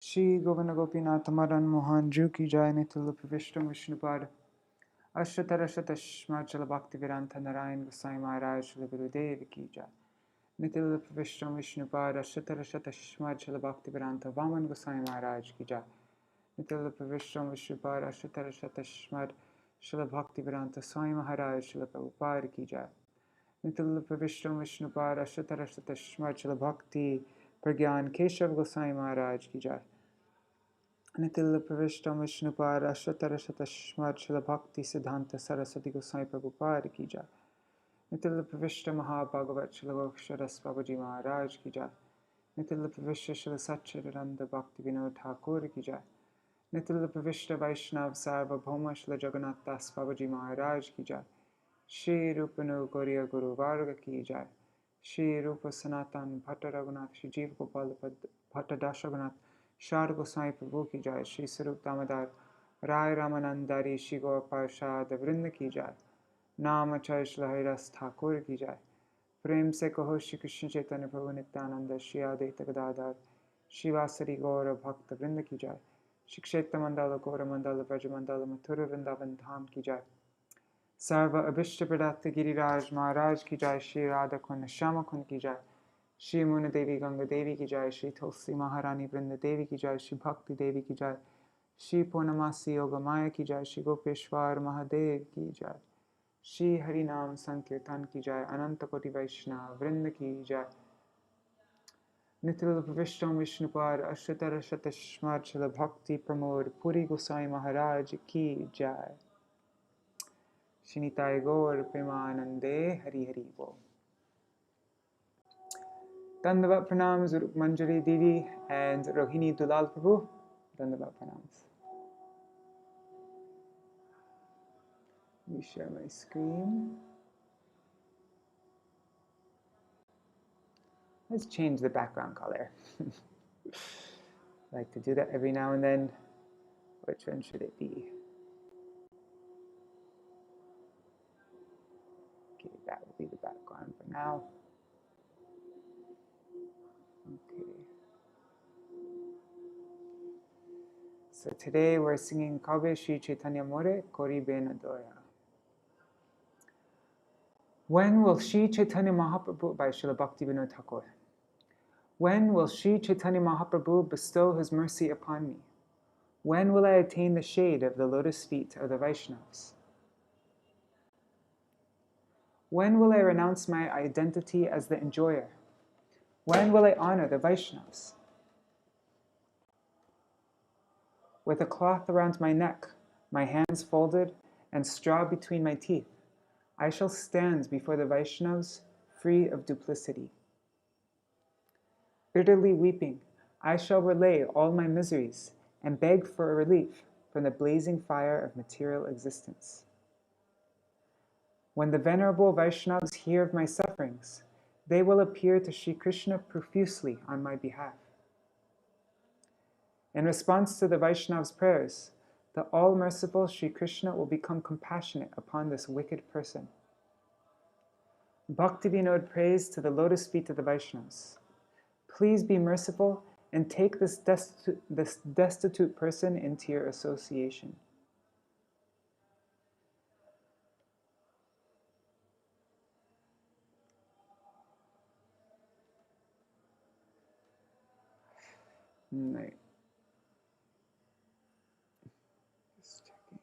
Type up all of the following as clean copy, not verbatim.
Shri Govinda Gopinath Madan Mohan Ju ki jai. Nitya Vishnu Vishnupad Ashtatara Shatashmachala Bhakti Viranta Narayan Gosai Maharaj Shri Gurudev ki jai. Nitya Vishnu Vishnupad Ashtatara Shatashmachala Bhakti Viranta Vaman Gosai Maharaj ki jai. Nitya Vishnu Vishnupad Ashtatara Shatashmachala Bhakti Viranta Swami Maharaj Shri Prabhupada ki jai. Nitya Vishnu Vishnupad Ashtatara Shatashmachala Bhakti Pragyan Keshav Gosai Maharaj ki jai. Nitya Pravishtam Vishnupad Ashtatara Shatashmachala Bhakti Siddhanta Saraswati Gosai Prabhupada ki jai. Nitya Pravishta Maha Bhagavat Shilagokshara Babaji Maharaj ki jai. Nitya Pravishta Shila Satchidananda Bhakti Vinod Thakur ki jai. Nitya Pravishta Vaishnav Sarvabhauma Shila Jagannath Das Babaji Maharaj ki jai. Shri Rupanu Gauriya Guru Varga ki jai. Shri Rupa Sanatan Bhatta Raghunath Shri Jeev Gopal Bhatta Dashagunath Shar Gosai Prabhu ki jai. Shri Sarup Damodar Rai Ramanandari Shri Gaur Parshad Vrinda ki jai. Nam Acharya Shri Haridas Thakur ki jai. Prem se kaho Shri Krishna Chaitanya Prabhu Nityananda Shri Advaita Gadadhar Shri Vasari Gaura Bhakta Vrinda ki jai. Shri Kshetra Mandala Gaura Mandala Vraja Mandala Mathura Vrindavan Dham ki jai. Sarva Abhishta Pradatta Giriraj Maharaj ki jai. Shri Radha Kunna Shama Kun ki jai. Shri Muna Devi Ganga Devi ki jai. Shri Tulsi Maharani Vrinda Devi ki jai. Shri Bhakti Devi ki jai. Shri Purnamasi Yoga Maya ki jai. Shri Gopeshwar Mahadev ki jai. Shri Harinam Sankirtan ki jai. Ananta Koti Vaishnava Vrinda ki jai. Nitya Vishtam Vishnupad Ashtatara Shatashmachala Bhakti Pramoda Purī Gosvāmī Maharāja ki jai. Shinitai Gaur Premanande Hari Hari Bo. Dandavat Pranams Rup Manjari Didi and Rohini Dulal Prabhu. Dandavat Pranams. Let me share my screen. Let's change the background color. I like to do that every now and then. Which one should it be? Okay, that will be the background for now. Okay. So today we're singing Kabe Shri Chaitanya More Kori Bena Doya. When will Shri Chaitanya Mahaprabhu by Srila Bhakti Vinod Thakur? When will Shri Chaitanya Mahaprabhu bestow his mercy upon me? When will I attain the shade of the lotus feet of the Vaishnavas? When will I renounce my identity as the enjoyer? When will I honor the Vaishnavas? With a cloth around my neck, my hands folded, and straw between my teeth, I shall stand before the Vaishnavas free of duplicity. Bitterly weeping, I shall relay all my miseries and beg for a relief from the blazing fire of material existence. When the venerable Vaishnavas hear of my sufferings, they will appear to Sri Krishna profusely on my behalf. In response to the Vaishnavas' prayers, the all-merciful Sri Krishna will become compassionate upon this wicked person. Bhakti Vinod prays to the lotus feet of the Vaishnavas. Please be merciful and take this destitute person into your association. Right. Just checking.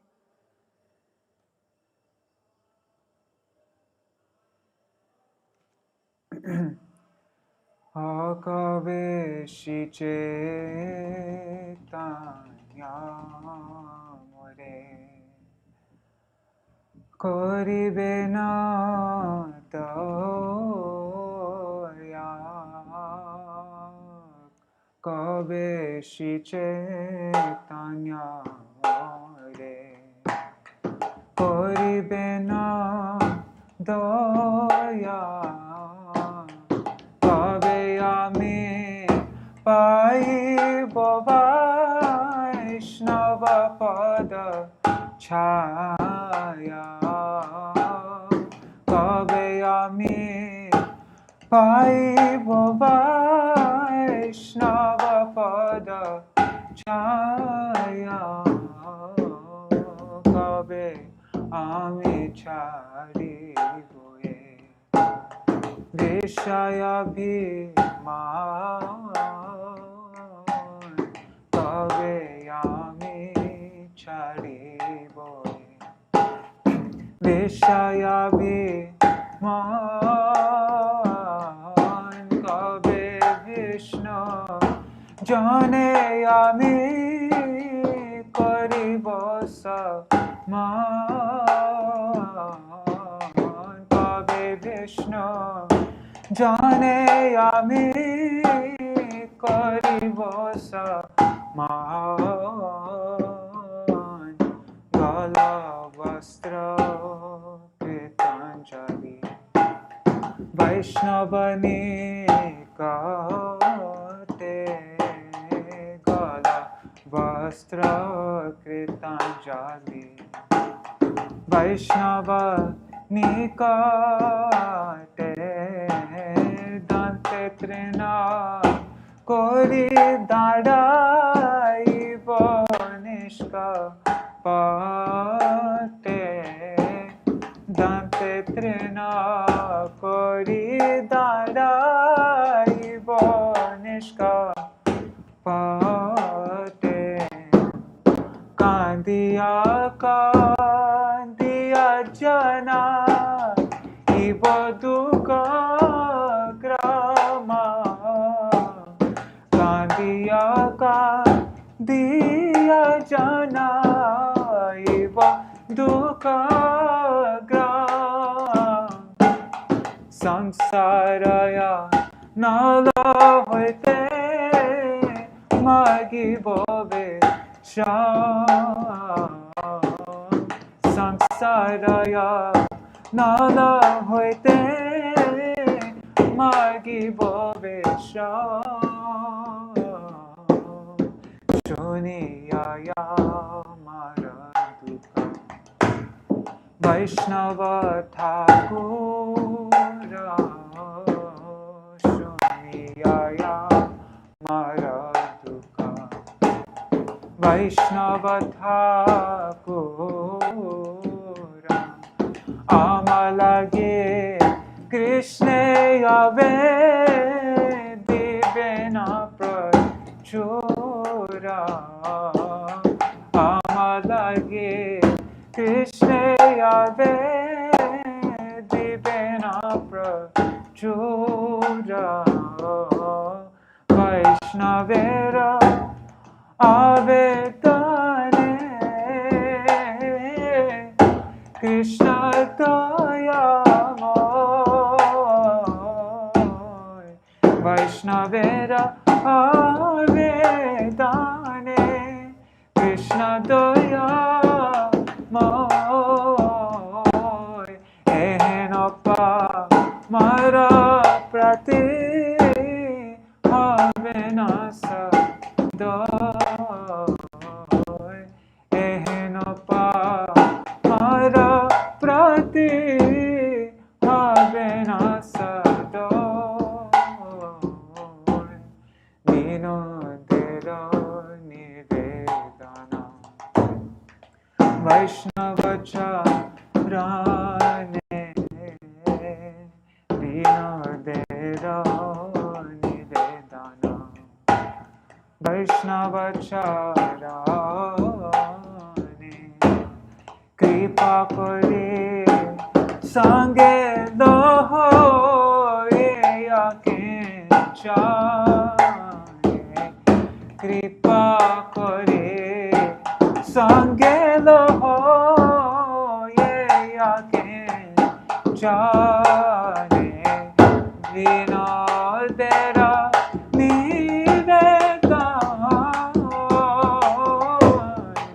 Akave Shri Chaitanya More Kori Bena Doya. Kave Shri Chaitanya More Kori Bena Doya. Pai Vaiṣṇava Pada Chaya. Kabe Ami Pai Vaiṣṇava Pada ছায়া কবে আমি ছাড়িব বিষয়াভিমান কবে আমি ছাড়িব বিষয়াভিমান কবে কৃষ্ণ জানে আমি করিব সমান কবে বিষ্ণু জানে আমি করিব সমান গলা বস্ত্র কৃতাঞ্জলি বৈষ্ণবনী কাতে গলা বস্ত্র কৃতাঞ্জলি বৈষ্ণব নিকটে দন্তে তৃণা করি দাঁড়াইব নিষ্কপটে দন্তে তৃণা করি দাঁড়াইব নিষ্কপটে কান্দিয়া কান্দিয়া জনা ইব দুঃখ গ্রামা কান্দিয়া কান্দিয়া জনা ইব দুঃখ গ্রাম সংসারয়া নল হইতে মাগিব সংসারয়া নল হইতে মাগিব শুনিয়া আমার দুঃখ বৈষ্ণব ঠাকুর শুনিয়া আমার দুঃখ বৈষ্ণব ঠাকুর আমলাগে কৃষ্ণে আবে দিবে না প্রচুর আমলাগে কৃষ্ণে আবে দিবে না প্রচুর বৈষ্ণবের আবেদনে কৃষ্ণ দয়াময় বৈষ্ণবের আবেদনে কৃষ্ণ দয়াময় এহেন পামর প্রতি হবে না সদয় এহেন পামর প্রতি হবে না সদয় বিনোদের নিবেদন বৈষ্ণব চরণে বিনোদের নিবেদন বৈষ্ণব চরণে কৃপা করে সঙ্গে লহ কৃপা করে সঙ্গে লহ জানে বিনোদের নিবেদন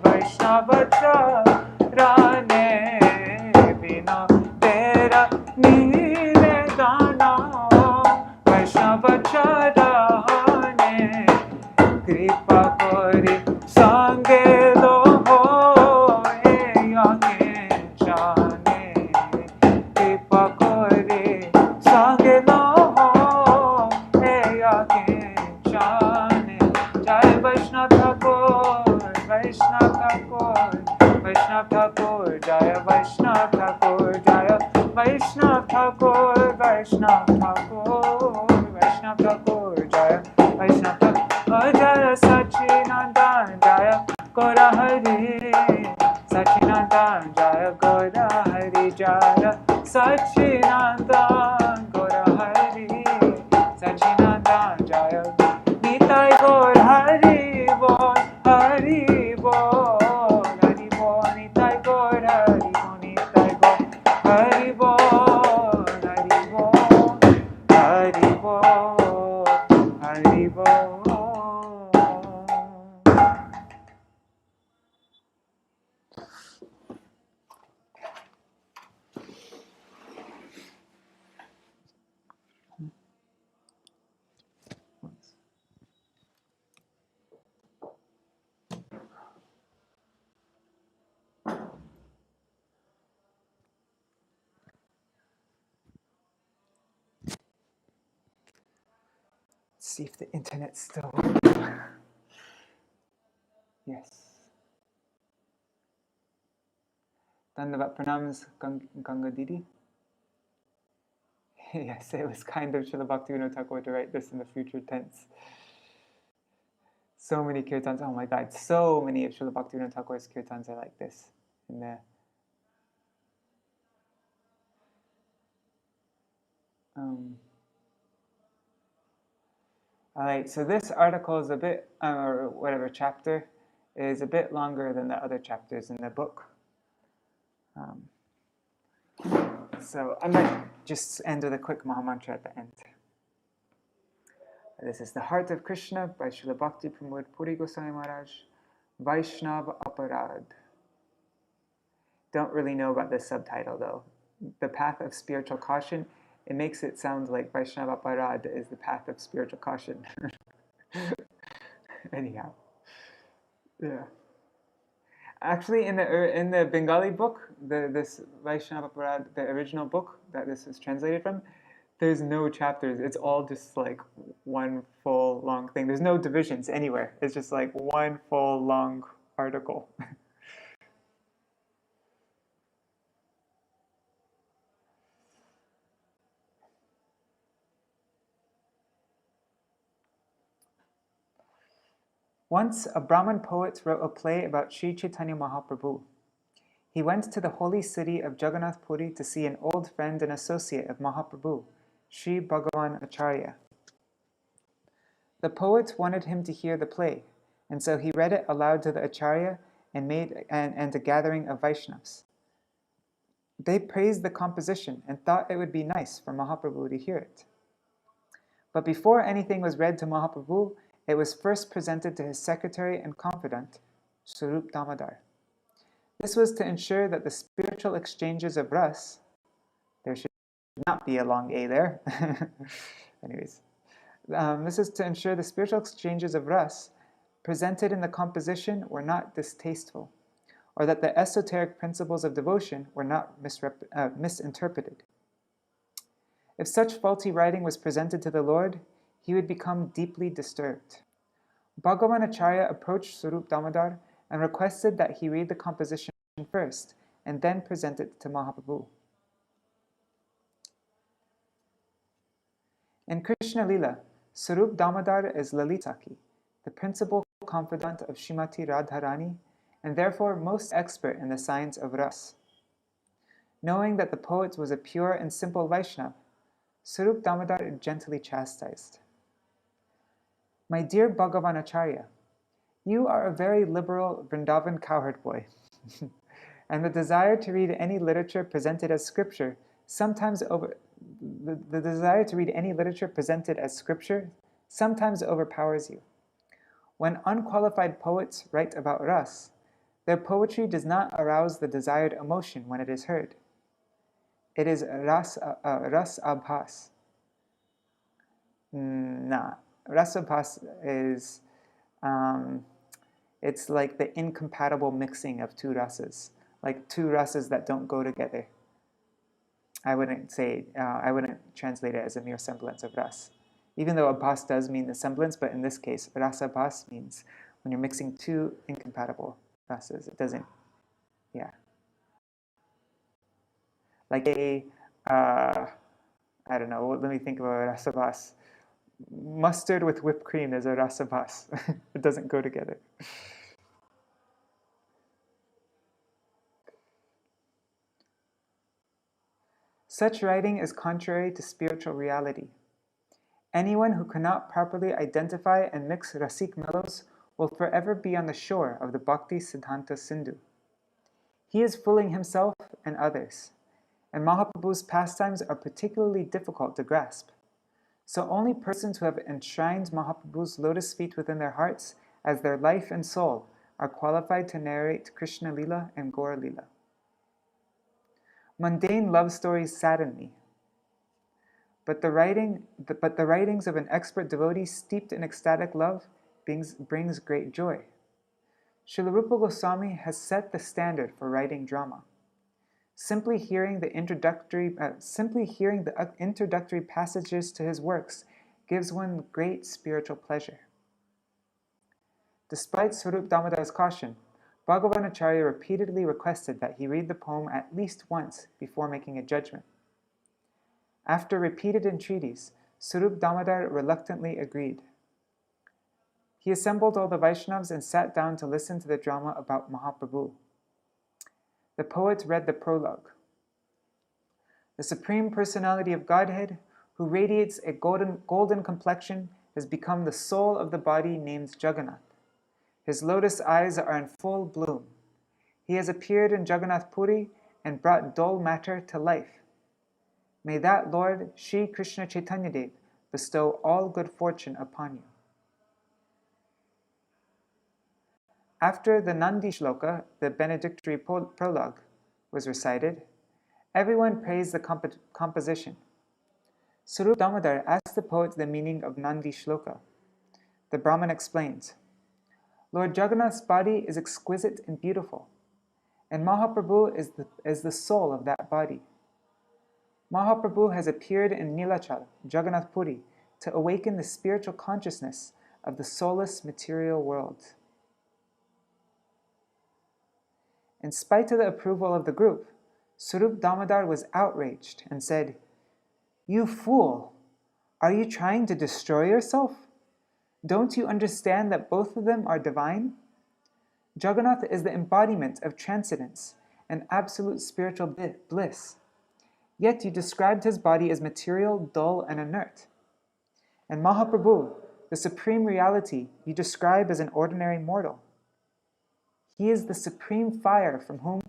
বৈষ্ণব চরণে বিনোদের নিবেদন বৈষ্ণব চরণে কৃপা করে সঙ্গে লহ জানে কৃপা করে সঙ্গে লহ জানে জয় বৈষ্ণব ঠাকুর Vaishnav Thakur, Vaishnav Thakur, Jaya Vaishnav Thakur, Jaya Vaishnav Thakur, Vaishnav Thakur, Vaishnav Thakur, Jaya Vaishnav Thakur, Jaya Sachinandan, Jaya Gora Hari, Sachinandan, Jaya Gora Hari, Jaya Sachinandan, Gora Hari, Sachinandan, Jaya Nitai Gaur Hari Bol, Hari Bol, Hari Bol, Nitai Gaur Hari Bol, Nitai Gaur Hari Bol, Hari Bol, Hari Bol, Hari Bol. See if the internet's still working. Yes. Dandavat pranams, Ganga Didi. Yes, it was kind of Srila Bhaktivinoda Thakur to write this in the future tense. So many kirtans, oh my God, so many of Srila Bhaktivinoda Thakur's kirtans are like this. In the, Alright, so this article is a bit, or whatever chapter, is a bit longer than the other chapters in the book. So I might just end with a quick Maha Mantra at the end. This is The Heart of Krishna by Srila Bhakti Pramoda Purī Gosvāmī Mahārāja, Vaiṣṇava Aparādha. Don't really know about this subtitle though. The Path of Spiritual Caution. It makes it sound like Vaiṣṇava Aparādha is the path of spiritual caution. Anyhow, yeah. Actually, in the Bengali book, this Vaiṣṇava Aparādha, the original book that this is translated from, there's no chapters. It's all just like one full long thing. There's no divisions anywhere. It's just like one full long article. Once, a Brahmin poet wrote a play about Sri Chaitanya Mahaprabhu. He went to the holy city of Jagannath Puri to see an old friend and associate of Mahaprabhu, Sri Bhagavan Acharya. The poet wanted him to hear the play, and so he read it aloud to the Acharya and a gathering of Vaishnavas. They praised the composition and thought it would be nice for Mahaprabhu to hear it. But before anything was read to Mahaprabhu, it was first presented to his secretary and confidant, Śrīla Damodar. This was to ensure that the spiritual exchanges of ras, there should not be a long A there. Anyways, this is to ensure the spiritual exchanges of ras presented in the composition were not distasteful, or that the esoteric principles of devotion were not misinterpreted. If such faulty writing was presented to the Lord, he would become deeply disturbed. Bhagavan Acharya approached Śrīla Damodar and requested that he read the composition first and then present it to Mahaprabhu. In Krishna Lila, Śrīla Damodar is Lalitaki, the principal confidant of Srimati Radharani, and therefore most expert in the science of ras. Knowing that the poet was a pure and simple Vaishnav, Śrīla Damodar gently chastised. My dear Bhagavan Acharya, you are a very liberal Vrindavan cowherd boy, and the desire to read any literature presented as scripture sometimes overpowers you. When unqualified poets write about ras, their poetry does not arouse the desired emotion when it is heard. It is ras abhas. Ras abhas is, it's like the incompatible mixing of two rasas, like two rasas that don't go together. I wouldn't translate it as a mere semblance of ras. Even though abhas does mean the semblance, but in this case, ras abhas means when you're mixing two incompatible rasas. It doesn't, yeah. Like I don't know, let me think of a rasabhas. Mustard with whipped cream is a rasabhas. It doesn't go together. Such writing is contrary to spiritual reality. Anyone who cannot properly identify and mix rasic mellows will forever be on the shore of the Bhakti Siddhanta Sindhu. He is fooling himself and others, and Mahaprabhu's pastimes are particularly difficult to grasp. So only persons who have enshrined Mahaprabhu's lotus feet within their hearts as their life and soul are qualified to narrate Krishna Lila and Gaura Lila. Mundane love stories sadden me, but the writings of an expert devotee steeped in ecstatic love brings great joy. Śrīla Rupa Gosvāmī has set the standard for writing drama. Simply hearing the introductory passages to his works gives one great spiritual pleasure. Despite Swarup Damodar's caution, Bhagavanacharya repeatedly requested that he read the poem at least once before making a judgment. After repeated entreaties, Swarup Damodar reluctantly agreed. He assembled all the Vaishnavas and sat down to listen to the drama about Mahaprabhu. The poet read the prologue. The Supreme Personality of Godhead, who radiates a golden complexion, has become the soul of the body named Jagannath. His lotus eyes are in full bloom. He has appeared in Jagannath Purī and brought dull matter to life. May that Lord, Shri Krishna Chaitanya Dev, bestow all good fortune upon you. After the Nandi Shloka, the benedictory prologue, was recited, everyone praised the composition. Swarup Damodar asked the poet the meaning of Nandi Shloka. The Brahmin explains, Lord Jagannath's body is exquisite and beautiful, and Mahaprabhu is the soul of that body. Mahaprabhu has appeared in Nilachal, Jagannath Purī, to awaken the spiritual consciousness of the soulless material world. In spite of the approval of the group, Swarup Damodar was outraged and said, "You fool! Are you trying to destroy yourself? Don't you understand that both of them are divine? Jagannath is the embodiment of transcendence and absolute spiritual bliss. Yet you described his body as material, dull, and inert. And Mahaprabhu, the supreme reality, you describe as an ordinary mortal. He is the supreme fire from whom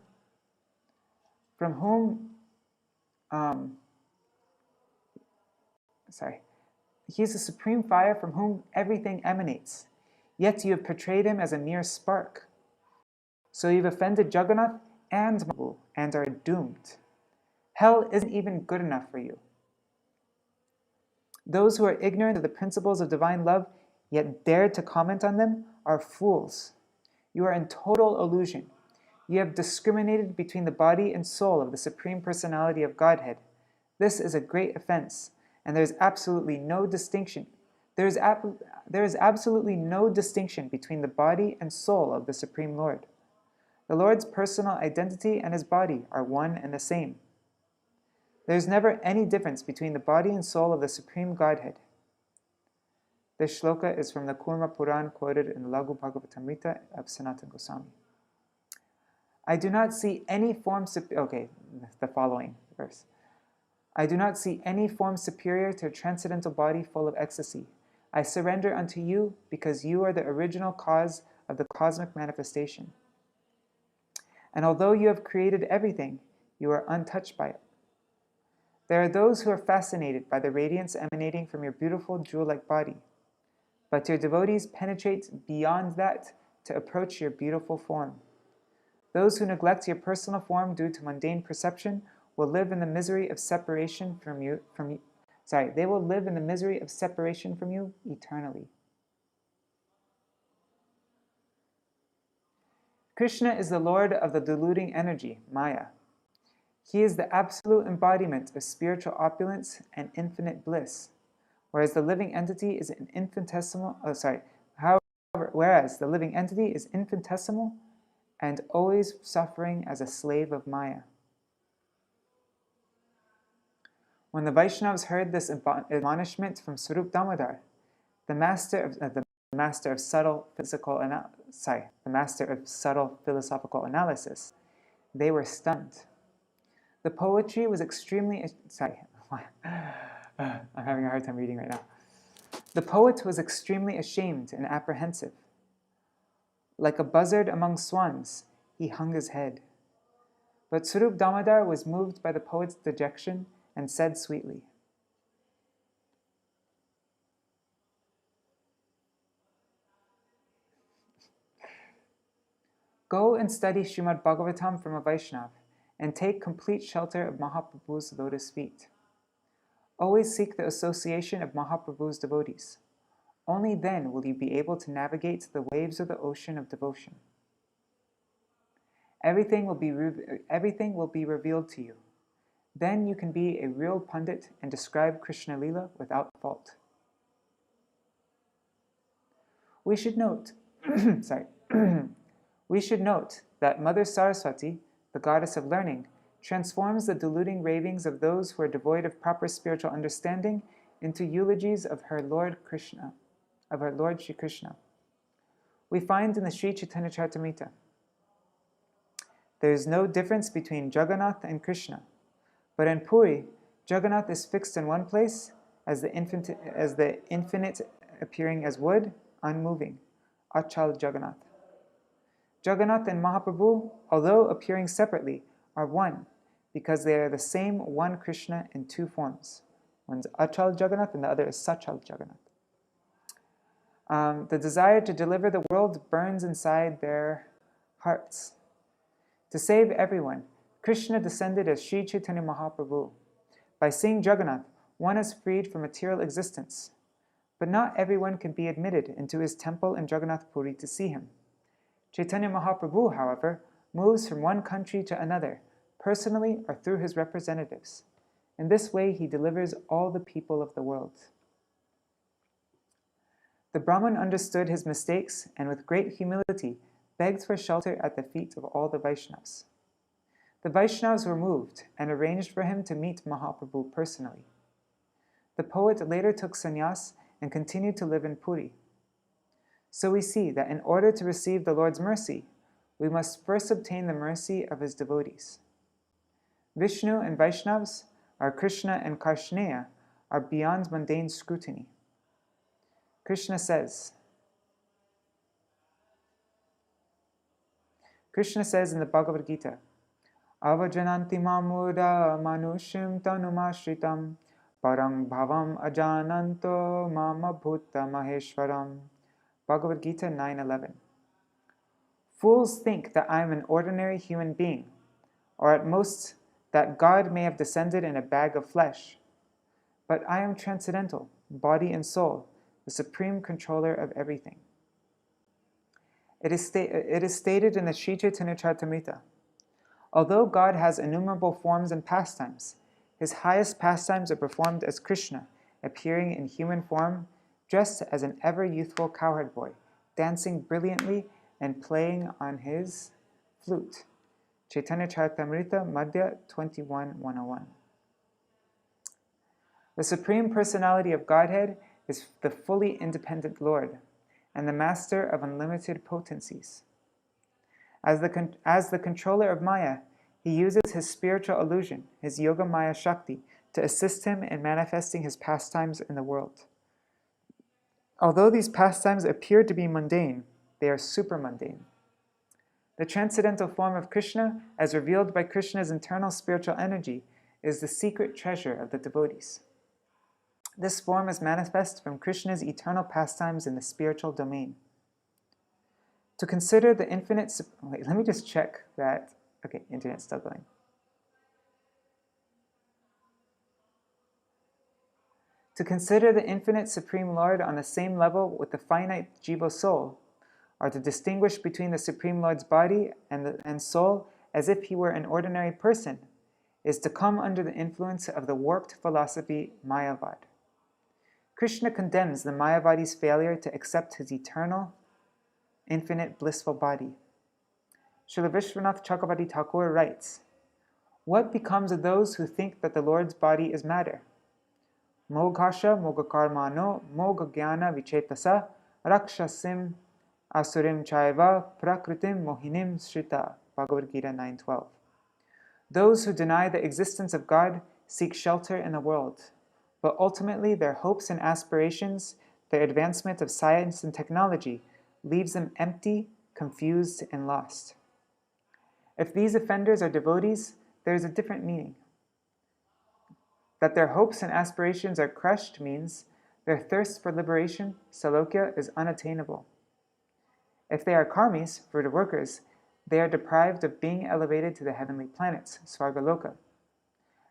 everything emanates. Yet you have portrayed him as a mere spark. So you've offended Jagannath and Mahaprabhu and are doomed. Hell isn't even good enough for you. Those who are ignorant of the principles of divine love, yet dare to comment on them, are fools. You are in total illusion. You have discriminated between the body and soul of the Supreme Personality of Godhead. This is a great offense, and there is absolutely no distinction. There is absolutely no distinction between the body and soul of the Supreme Lord. The Lord's personal identity and his body are one and the same. There is never any difference between the body and soul of the Supreme Godhead." This shloka is from the Kurma Puran quoted in the Laghu Bhagavatamrita of Sanatana Goswami. I do not see any form the following verse. I do not see any form superior to a transcendental body full of ecstasy. I surrender unto you because you are the original cause of the cosmic manifestation. And although you have created everything, you are untouched by it. There are those who are fascinated by the radiance emanating from your beautiful jewel-like body. But your devotees penetrate beyond that to approach your beautiful form. Those who neglect your personal form due to mundane perception will live in the misery of separation from you eternally. Krishna is the Lord of the deluding energy, Maya. He is the absolute embodiment of spiritual opulence and infinite bliss, whereas the living entity is an infinitesimal, whereas the living entity is infinitesimal and always suffering as a slave of Maya. When the Vaishnavas heard this admonishment from Swarup Damodar, the master of subtle philosophical analysis, they were stunned. The poetry was extremely... I'm having a hard time reading right now. The poet was extremely ashamed and apprehensive. Like a buzzard among swans, he hung his head. But Swarup Damodar was moved by the poet's dejection and said sweetly, "Go and study Srimad Bhagavatam from a Vaishnav, and take complete shelter of Mahaprabhu's lotus feet. Always seek the association of Mahaprabhu's devotees. Only then will you be able to navigate the waves of the ocean of devotion. Everything will be revealed to you. Then you can be a real pundit and describe Krishna Lila without fault." We should note, we should note that Mother Saraswati, the goddess of learning, transforms the deluding ravings of those who are devoid of proper spiritual understanding into eulogies of her Lord Krishna, of her Lord Shri Krishna. We find in the Sri Chaitanya Charitamrita, there is no difference between Jagannath and Krishna, but in Purī, Jagannath is fixed in one place as the infinite appearing as wood, unmoving, Achal Jagannath. Jagannath and Mahaprabhu, although appearing separately, are one, because they are the same one Krishna in two forms. One's Achal Jagannath and the other is Sachal Jagannath. The desire to deliver the world burns inside their hearts. To save everyone, Krishna descended as Sri Chaitanya Mahaprabhu. By seeing Jagannath, one is freed from material existence. But not everyone can be admitted into his temple in Jagannath Puri to see him. Chaitanya Mahaprabhu, however, moves from one country to another, personally or through his representatives. In this way, he delivers all the people of the world. The Brahmin understood his mistakes and with great humility begged for shelter at the feet of all the Vaishnavas. The Vaishnavas were moved and arranged for him to meet Mahaprabhu personally. The poet later took sannyas and continued to live in Puri. So we see that in order to receive the Lord's mercy, we must first obtain the mercy of his devotees. Vishnu and Vaishnavas, or Krishna and Karsneya, are beyond mundane scrutiny. Krishna says in the Bhagavad Gita, "Avajananti mamuda manushim tanumashritam parang bhavam ajananto mama bhuta maheshwaram." Bhagavad Gita 9:11. Fools think that I am an ordinary human being, or at most that God may have descended in a bag of flesh. But I am transcendental, body and soul, the supreme controller of everything. It is stated in the Sri Chaitanya Charitamrita, although God has innumerable forms and pastimes, his highest pastimes are performed as Krishna, appearing in human form, dressed as an ever-youthful cowherd boy, dancing brilliantly and playing on his flute. Chaitanya Charitamrita, Madhya 21:101. The Supreme Personality of Godhead is the fully independent Lord and the master of unlimited potencies. As the controller of Maya, he uses his spiritual illusion, his Yoga Maya Shakti, to assist him in manifesting his pastimes in the world. Although these pastimes appear to be mundane, they are supermundane. The transcendental form of Krishna, as revealed by Krishna's internal spiritual energy, is the secret treasure of the devotees. This form is manifest from Krishna's eternal pastimes in the spiritual domain. To consider the infinite... Wait, let me just check that... Okay, internet's still going. To consider the infinite Supreme Lord on the same level with the finite jiva soul, or to distinguish between the Supreme Lord's body and soul as if he were an ordinary person, is to come under the influence of the warped philosophy Mayavad. Krishna condemns the Mayavadi's failure to accept his eternal, infinite blissful body. Srila Vishwanath Chakravarti Thakur writes, "What becomes of those who think that the Lord's body is matter? Moghasha mogakarmano mogagyana vichetasa rakshasim asurim chaiva prakritim mohinim shrita." Bhagavad Gita 9:12. Those who deny the existence of God seek shelter in the world, but ultimately their hopes and aspirations, their advancement of science and technology, leaves them empty, confused, and lost. If these offenders are devotees, there is a different meaning. That their hopes and aspirations are crushed means their thirst for liberation, salokya, is unattainable. If they are karmis, fruit workers, they are deprived of being elevated to the heavenly planets, svargaloka.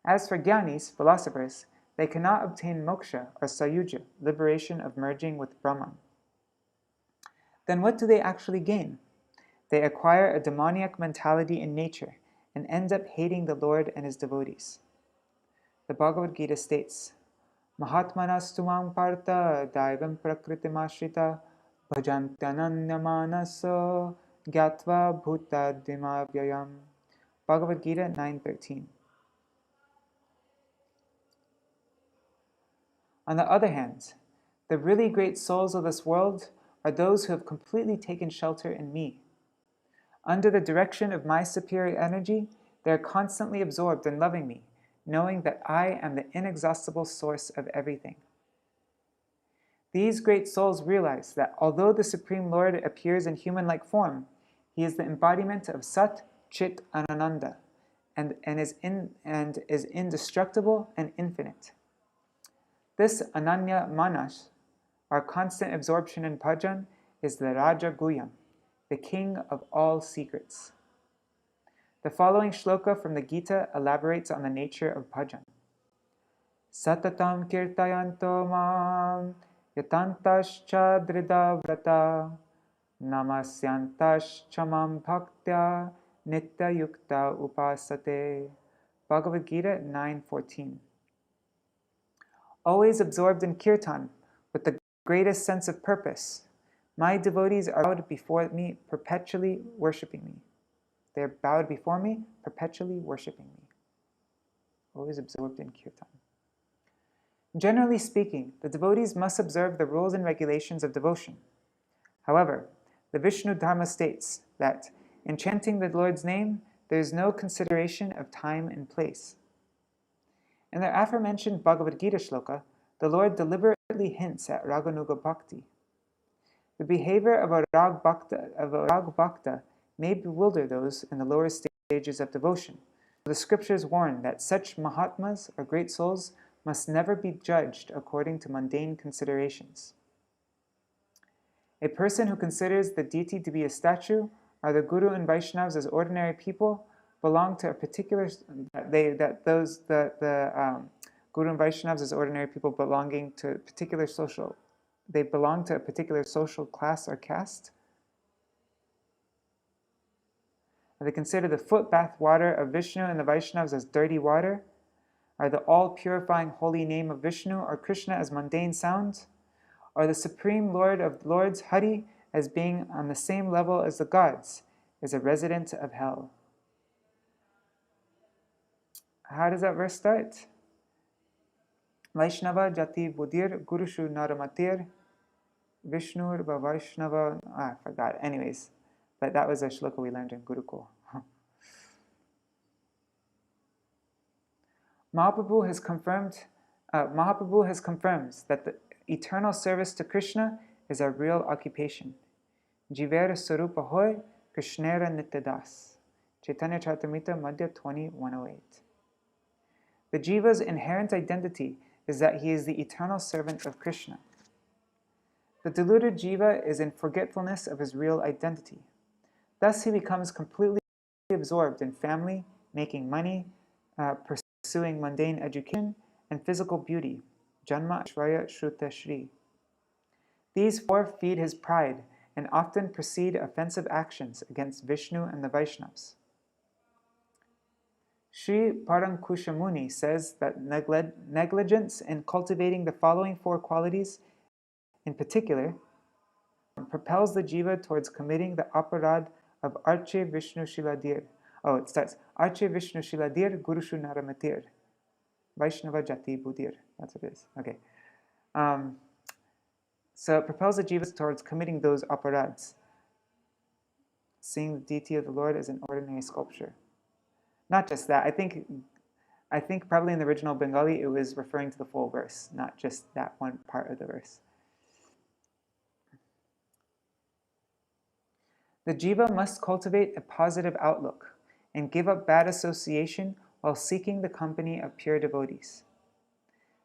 As for jnanis, philosophers, they cannot obtain moksha or sayuja, liberation of merging with Brahman. Then what do they actually gain? They acquire a demoniac mentality in nature and end up hating the Lord and his devotees. The Bhagavad Gita states, Mahatmanastumam partha daivam prakritimashita bhajantyananyamanaso gyatva bhutadimavyayam. Bhagavad Gita 9:13. On the other hand, the really great souls of this world are those who have completely taken shelter in me. Under the direction of my superior energy, they are constantly absorbed in loving me, knowing that I am the inexhaustible source of everything. These great souls realize that although the Supreme Lord appears in human-like form, he is the embodiment of Sat, Chit, and Ananda, and is indestructible and infinite. This Ananya Manas, our constant absorption in bhajan, is the Raja Guyam, the king of all secrets. The following shloka from the Gita elaborates on the nature of bhajan. Satatam kirtayanto mam yatantascha drida vrata namasyantascha mam bhaktya nitya yukta upasate. Bhagavad Gita 9:14. Always absorbed in kirtan, with the greatest sense of purpose, my devotees are bowed before me, perpetually worshipping me. They are bowed before me, perpetually worshipping me. Always absorbed in kirtan. Generally speaking, the devotees must observe the rules and regulations of devotion. However, the Vishnu Dharma states that in chanting the Lord's name, there is no consideration of time and place. In the aforementioned Bhagavad Gita shloka, the Lord deliberately hints at Raganuga Bhakti. The behavior of a Rag Bhakta may bewilder those in the lower stages of devotion. The scriptures warn that such Mahatmas or great souls must never be judged according to mundane considerations. A person who considers the deity to be a statue, or the Guru and Vaishnavas as ordinary people, belong to a particular Guru and Vaishnavas as ordinary people belonging to a particular social. They belong to a particular social class or caste. Or they consider the foot bath water of Vishnu and the Vaishnavas as dirty water, or the all-purifying holy name of Vishnu or Krishna as mundane sound, or the Supreme Lord of Lords, Hari, as being on the same level as the gods, is a resident of hell. How does that verse start? Vaiṣṇava jati buddhir gurushu naramatir Vishnur Vaiṣṇava. I forgot. Anyways, but that was a shloka we learned in Gurukul. Mahaprabhu has confirmed that the eternal service to Krishna is our real occupation. Jivera Sarupa Hoy Krishnera Nityadas. Chaitanya Charitamrita Madhya 20:108. The jiva's inherent identity is that he is the eternal servant of Krishna. The deluded jiva is in forgetfulness of his real identity. Thus he becomes completely absorbed in family, making money, pursuing mundane education, and physical beauty, Janma Ashvaya Shruta Shri. These four feed his pride and often precede offensive actions against Vishnu and the Vaishnavas. Sri Parankusha Muni says that negligence in cultivating the following four qualities, in particular, propels the jiva towards committing the aparādha of Arche Vishnu Shiladir. Oh, it starts, Arche Vishnu Shiladir Gurushu Naramatir. Vaiṣṇava Jati Budir. That's what it is. Okay. So it propels the jivas towards committing those aparādhas. Seeing the deity of the Lord as an ordinary sculpture. Not just that. I think probably in the original Bengali it was referring to the full verse, not just that one part of the verse. The jiva must cultivate a positive outlook and give up bad association while seeking the company of pure devotees.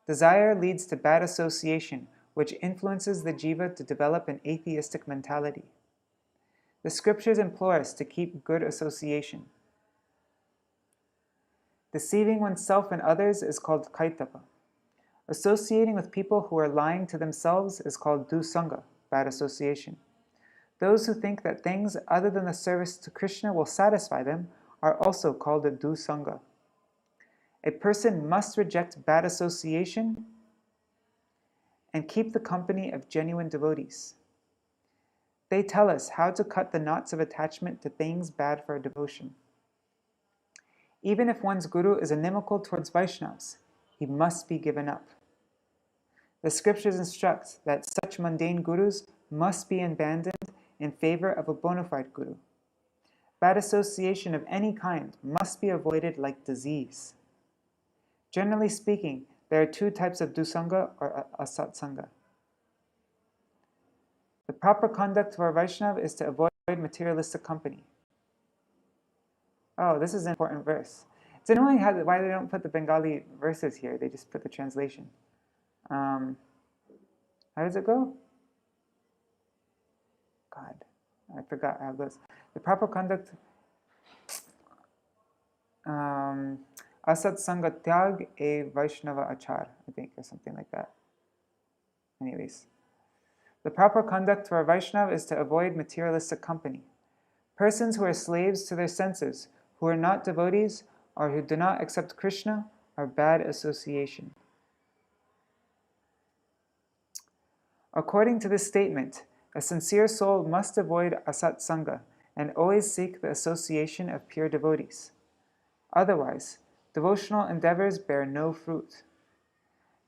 Desire leads to bad association, which influences the jiva to develop an atheistic mentality. The scriptures implore us to keep good association. Deceiving oneself and others is called kaitapa. Associating with people who are lying to themselves is called dusanga, bad association. Those who think that things other than the service to Krishna will satisfy them are also called a dusanga. A person must reject bad association and keep the company of genuine devotees. They tell us how to cut the knots of attachment to things bad for devotion. Even if one's guru is inimical towards Vaishnavas, he must be given up. The scriptures instruct that such mundane gurus must be abandoned in favor of a bona fide guru. Bad association of any kind must be avoided like disease. Generally speaking, there are two types of dusanga or asatsanga. The proper conduct for a Vaishnav is to avoid materialistic company. Oh, this is an important verse. It's annoying why they don't put the Bengali verses here. They just put the translation. How does it go? God, I forgot how it goes. The proper conduct... Asat Sanga Tyag e Vaiṣṇava Achar, I think, or something like that. Anyways. The proper conduct for a Vaishnav is to avoid materialistic company. Persons who are slaves to their senses, who are not devotees, or who do not accept Krishna, are bad association. According to this statement, a sincere soul must avoid asat sanga and always seek the association of pure devotees. Otherwise, devotional endeavors bear no fruit.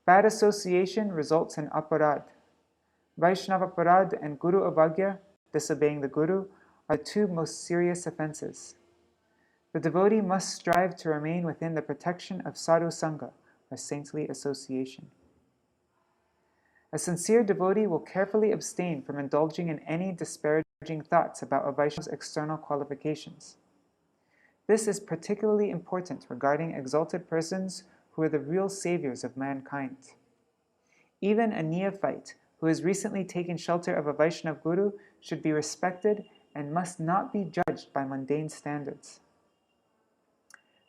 Bad association results in aparādha. Vaishnava aparādha and guru avagya, disobeying the guru, are two most serious offenses. The devotee must strive to remain within the protection of sadhu sangha, or saintly association. A sincere devotee will carefully abstain from indulging in any disparaging thoughts about a Vaishnava's external qualifications. This is particularly important regarding exalted persons who are the real saviors of mankind. Even a neophyte who has recently taken shelter of a Vaishnava guru should be respected and must not be judged by mundane standards.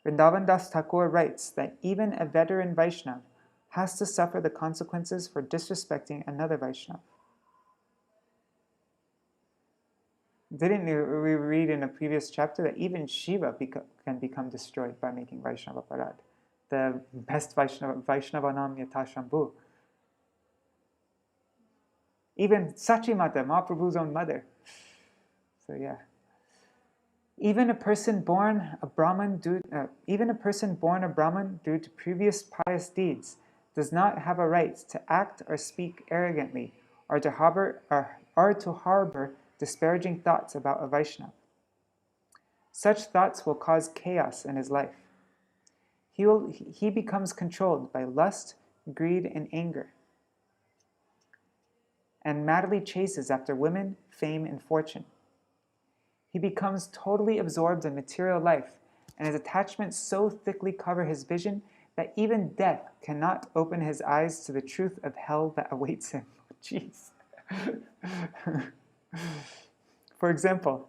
Vrindavan Das Thakur writes that even a veteran Vaishnava has to suffer the consequences for disrespecting another Vaishnava. Didn't we read in a previous chapter that even Shiva can become destroyed by making Vaishnava Aparādha? The best Vaishnavanam Yatha Shambhu. Even Sachimata, Mahaprabhu's own mother. So yeah. Even a person born a Brahman due to previous pious deeds does not have a right to act or speak arrogantly or to harbor disparaging thoughts about a Vaishnava. Such thoughts will cause chaos in his life. He becomes controlled by lust, greed, and anger, and madly chases after women, fame, and fortune. He becomes totally absorbed in material life, and his attachments so thickly cover his vision that even death cannot open his eyes to the truth of hell that awaits him. Jeez. For example,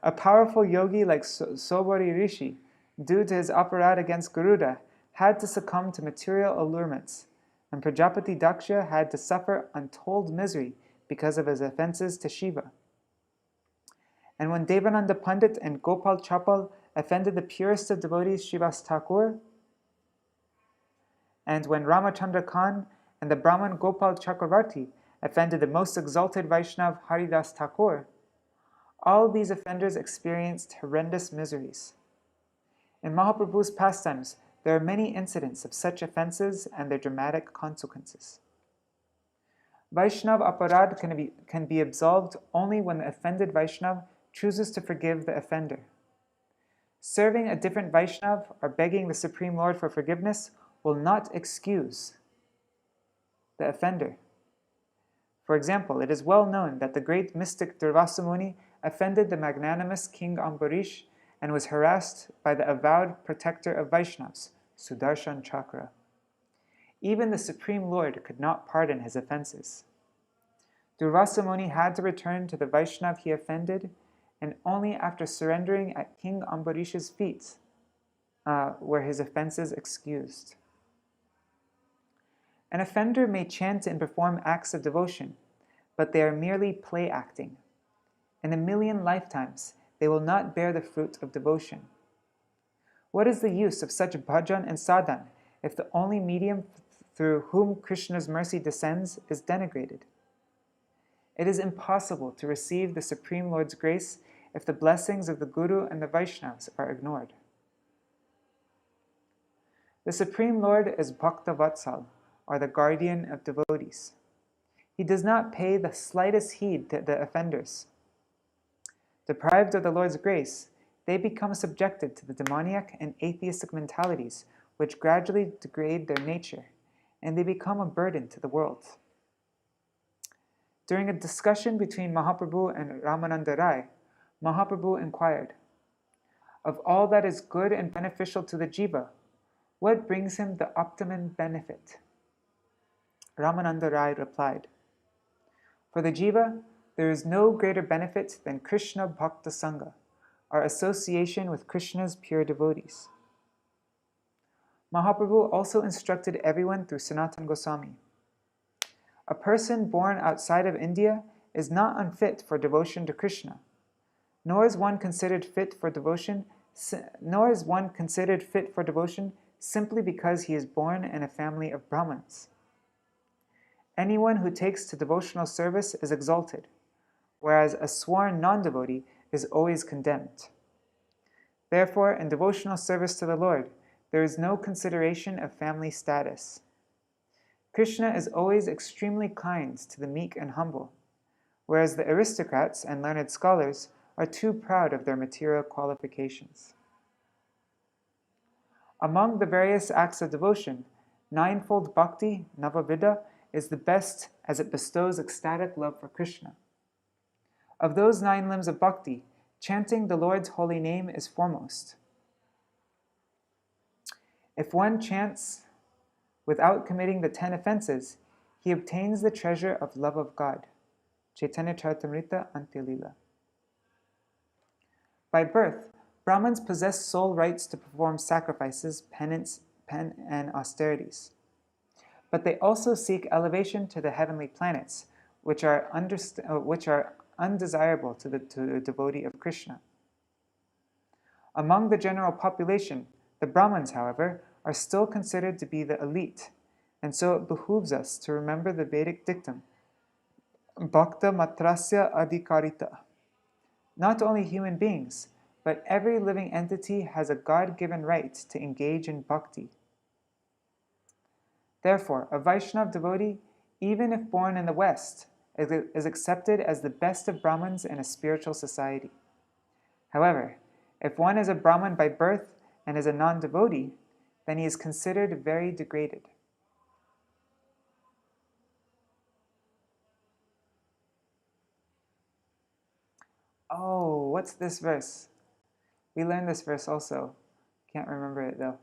a powerful yogi like Sobari Rishi, due to his aparādha against Garuda, had to succumb to material allurements, and Prajapati Daksha had to suffer untold misery because of his offenses to Shiva. And when Devananda Pandit and Gopal Chapal offended the purest of devotees, Srivas Thakur, and when Ramachandra Khan and the Brahman Gopal Chakravarti offended the most exalted Vaishnav Haridas Thakur, all these offenders experienced horrendous miseries. In Mahaprabhu's pastimes, there are many incidents of such offenses and their dramatic consequences. Vaishnav Aparādha can be absolved only when the offended Vaishnav chooses to forgive the offender. Serving a different Vaishnav or begging the Supreme Lord for forgiveness will not excuse the offender. For example, it is well known that the great mystic Durvasa Muni offended the magnanimous King Ambarish and was harassed by the avowed protector of Vaishnavas, Sudarshan Chakra. Even the Supreme Lord could not pardon his offenses. Durvasa Muni had to return to the Vaishnav he offended, and only after surrendering at King Ambarish's feet were his offenses excused. An offender may chant and perform acts of devotion, but they are merely play acting. In 1,000,000 lifetimes, they will not bear the fruit of devotion. What is the use of such bhajan and sadhan if the only medium through whom Krishna's mercy descends is denigrated? It is impossible to receive the Supreme Lord's grace if the blessings of the Guru and the Vaishnavas are ignored. The Supreme Lord is Bhakta Vatsal, or the guardian of devotees. He does not pay the slightest heed to the offenders. Deprived of the Lord's grace, they become subjected to the demoniac and atheistic mentalities which gradually degrade their nature, and they become a burden to the world. During a discussion between Mahaprabhu and Ramananda Rai, Mahaprabhu inquired, "Of all that is good and beneficial to the jiva, what brings him the optimum benefit?" Ramananda Rai replied, "For the jiva, there is no greater benefit than Krishna Bhakta Sangha, our association with Krishna's pure devotees." Mahaprabhu also instructed everyone through Sanatana Gosvāmī. A person born outside of India is not unfit for devotion to Krishna, nor is one considered fit for devotion simply because he is born in a family of Brahmins. Anyone who takes to devotional service is exalted, whereas a sworn non-devotee is always condemned. Therefore, in devotional service to the Lord, there is no consideration of family status. Krishna is always extremely kind to the meek and humble, whereas the aristocrats and learned scholars are too proud of their material qualifications. Among the various acts of devotion, ninefold bhakti, navavidha, is the best as it bestows ecstatic love for Krishna. Of those 9 limbs of bhakti, chanting the Lord's holy name is foremost. If one chants without committing the 10 offenses, he obtains the treasure of love of God. Chaitanya Charitamrita Antya-lila. By birth, Brahmins possess sole rights to perform sacrifices, penance, and austerities. But they also seek elevation to the heavenly planets, which are undesirable to the devotee of Krishna. Among the general population, the Brahmins, however, are still considered to be the elite, and so it behooves us to remember the Vedic dictum, Bhakta Matrasya Adhikarita. Not only human beings, but every living entity has a God-given right to engage in bhakti. Therefore, a Vaishnav devotee, even if born in the West, is accepted as the best of Brahmins in a spiritual society. However, if one is a Brahmin by birth and is a non-devotee, then he is considered very degraded. Oh, what's this verse? We learned this verse also. Can't remember it though.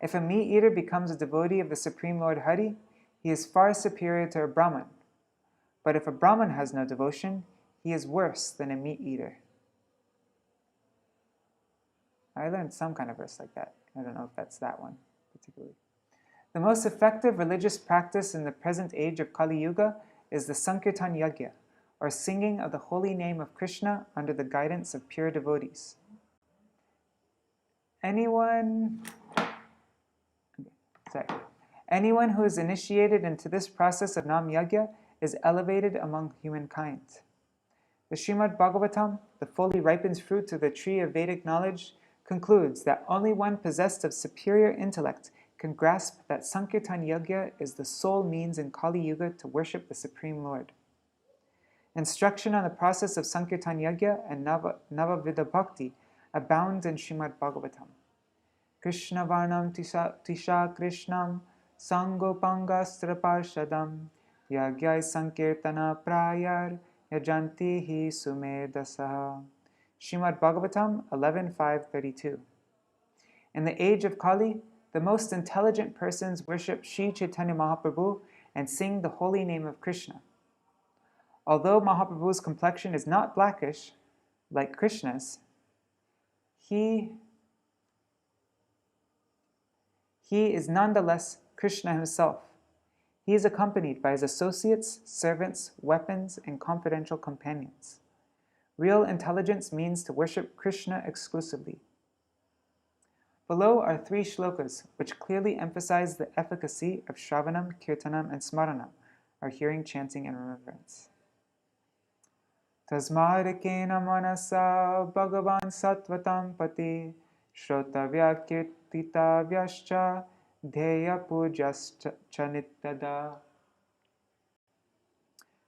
If a meat eater becomes a devotee of the Supreme Lord Hari, he is far superior to a Brahmin. But if a Brahmin has no devotion, he is worse than a meat eater. I learned some kind of verse like that. I don't know if that's that one particularly. The most effective religious practice in the present age of Kali Yuga is the Sankirtan Yajna, or singing of the holy name of Krishna under the guidance of pure devotees. Anyone who is initiated into this process of Nam Yajna is elevated among humankind. The Srimad Bhagavatam, the fully ripened fruit of the tree of Vedic knowledge, concludes that only one possessed of superior intellect can grasp that Sankirtan Yajna is the sole means in Kali Yuga to worship the Supreme Lord. Instruction on the process of Sankirtan Yajna and Navavidha Bhakti abound in Srimad Bhagavatam. Krishna Varnam Tisha Krishnam Sangopangastra Parshadam Yagyai Sankirtana Prayar Yajanti Hi Sumedasaha. Srimad Bhagavatam 11.5.32. In the age of Kali, the most intelligent persons worship Sri Chaitanya Mahaprabhu and sing the holy name of Krishna. Although Mahaprabhu's complexion is not blackish, like Krishna's, he is nonetheless Krishna himself. He is accompanied by his associates, servants, weapons, and confidential companions. Real intelligence means to worship Krishna exclusively. Below are 3 shlokas which clearly emphasize the efficacy of Shravanam, Kirtanam, and Smaranam, our hearing, chanting, and remembrance. Tasmadikena manasa bhagavan sattvatam pati shrotavya kirtitavyascha dheya pujascha nittada.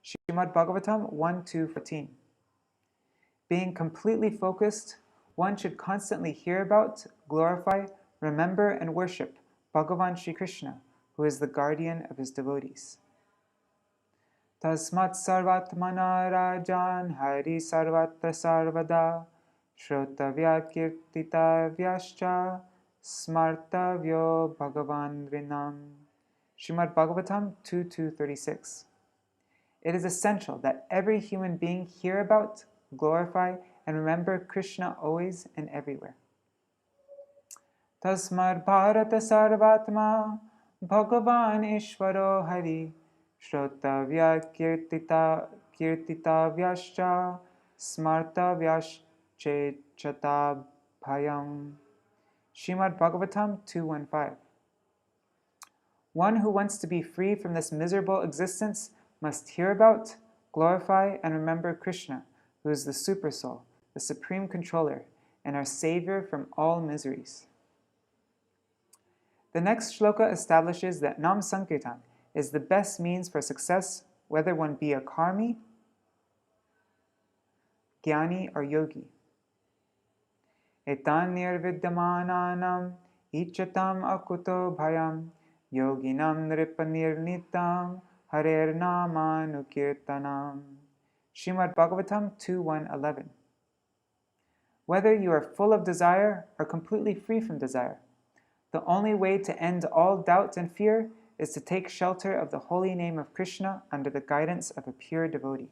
Srimad Bhagavatam 1-14. Being completely focused, one should constantly hear about, glorify, remember, and worship Bhagavan Shri Krishna, who is the guardian of his devotees. Tasmat sarvatmana rajan hari sarvatra sarvada shrotavya kirtitavyascha smartavyo bhagavan vrinam. Srimad Bhagavatam 2.2.36. It is essential that every human being hear about, glorify, and remember Krishna always and everywhere. Tasmad bharata sarvatma bhagavan ishvaro hari shrotavya kirtitavyascha smartavyascha bhayam. Srimad Bhagavatam 2.1.5. One who wants to be free from this miserable existence must hear about, glorify, and remember Krishna, who is the Supersoul, the Supreme Controller, and our Savior from all miseries. The next shloka establishes that Nam Sankirtan is the best means for success, whether one be a karmi, jnani, or yogi. Etan nirvidyamananam ichatam akuto bhayam yoginam nripanirnitam harer namanukirtanam. Srimad Bhagavatam 2.1.11. Whether you are full of desire or completely free from desire, the only way to end all doubt and fear is to take shelter of the holy name of Krishna under the guidance of a pure devotee.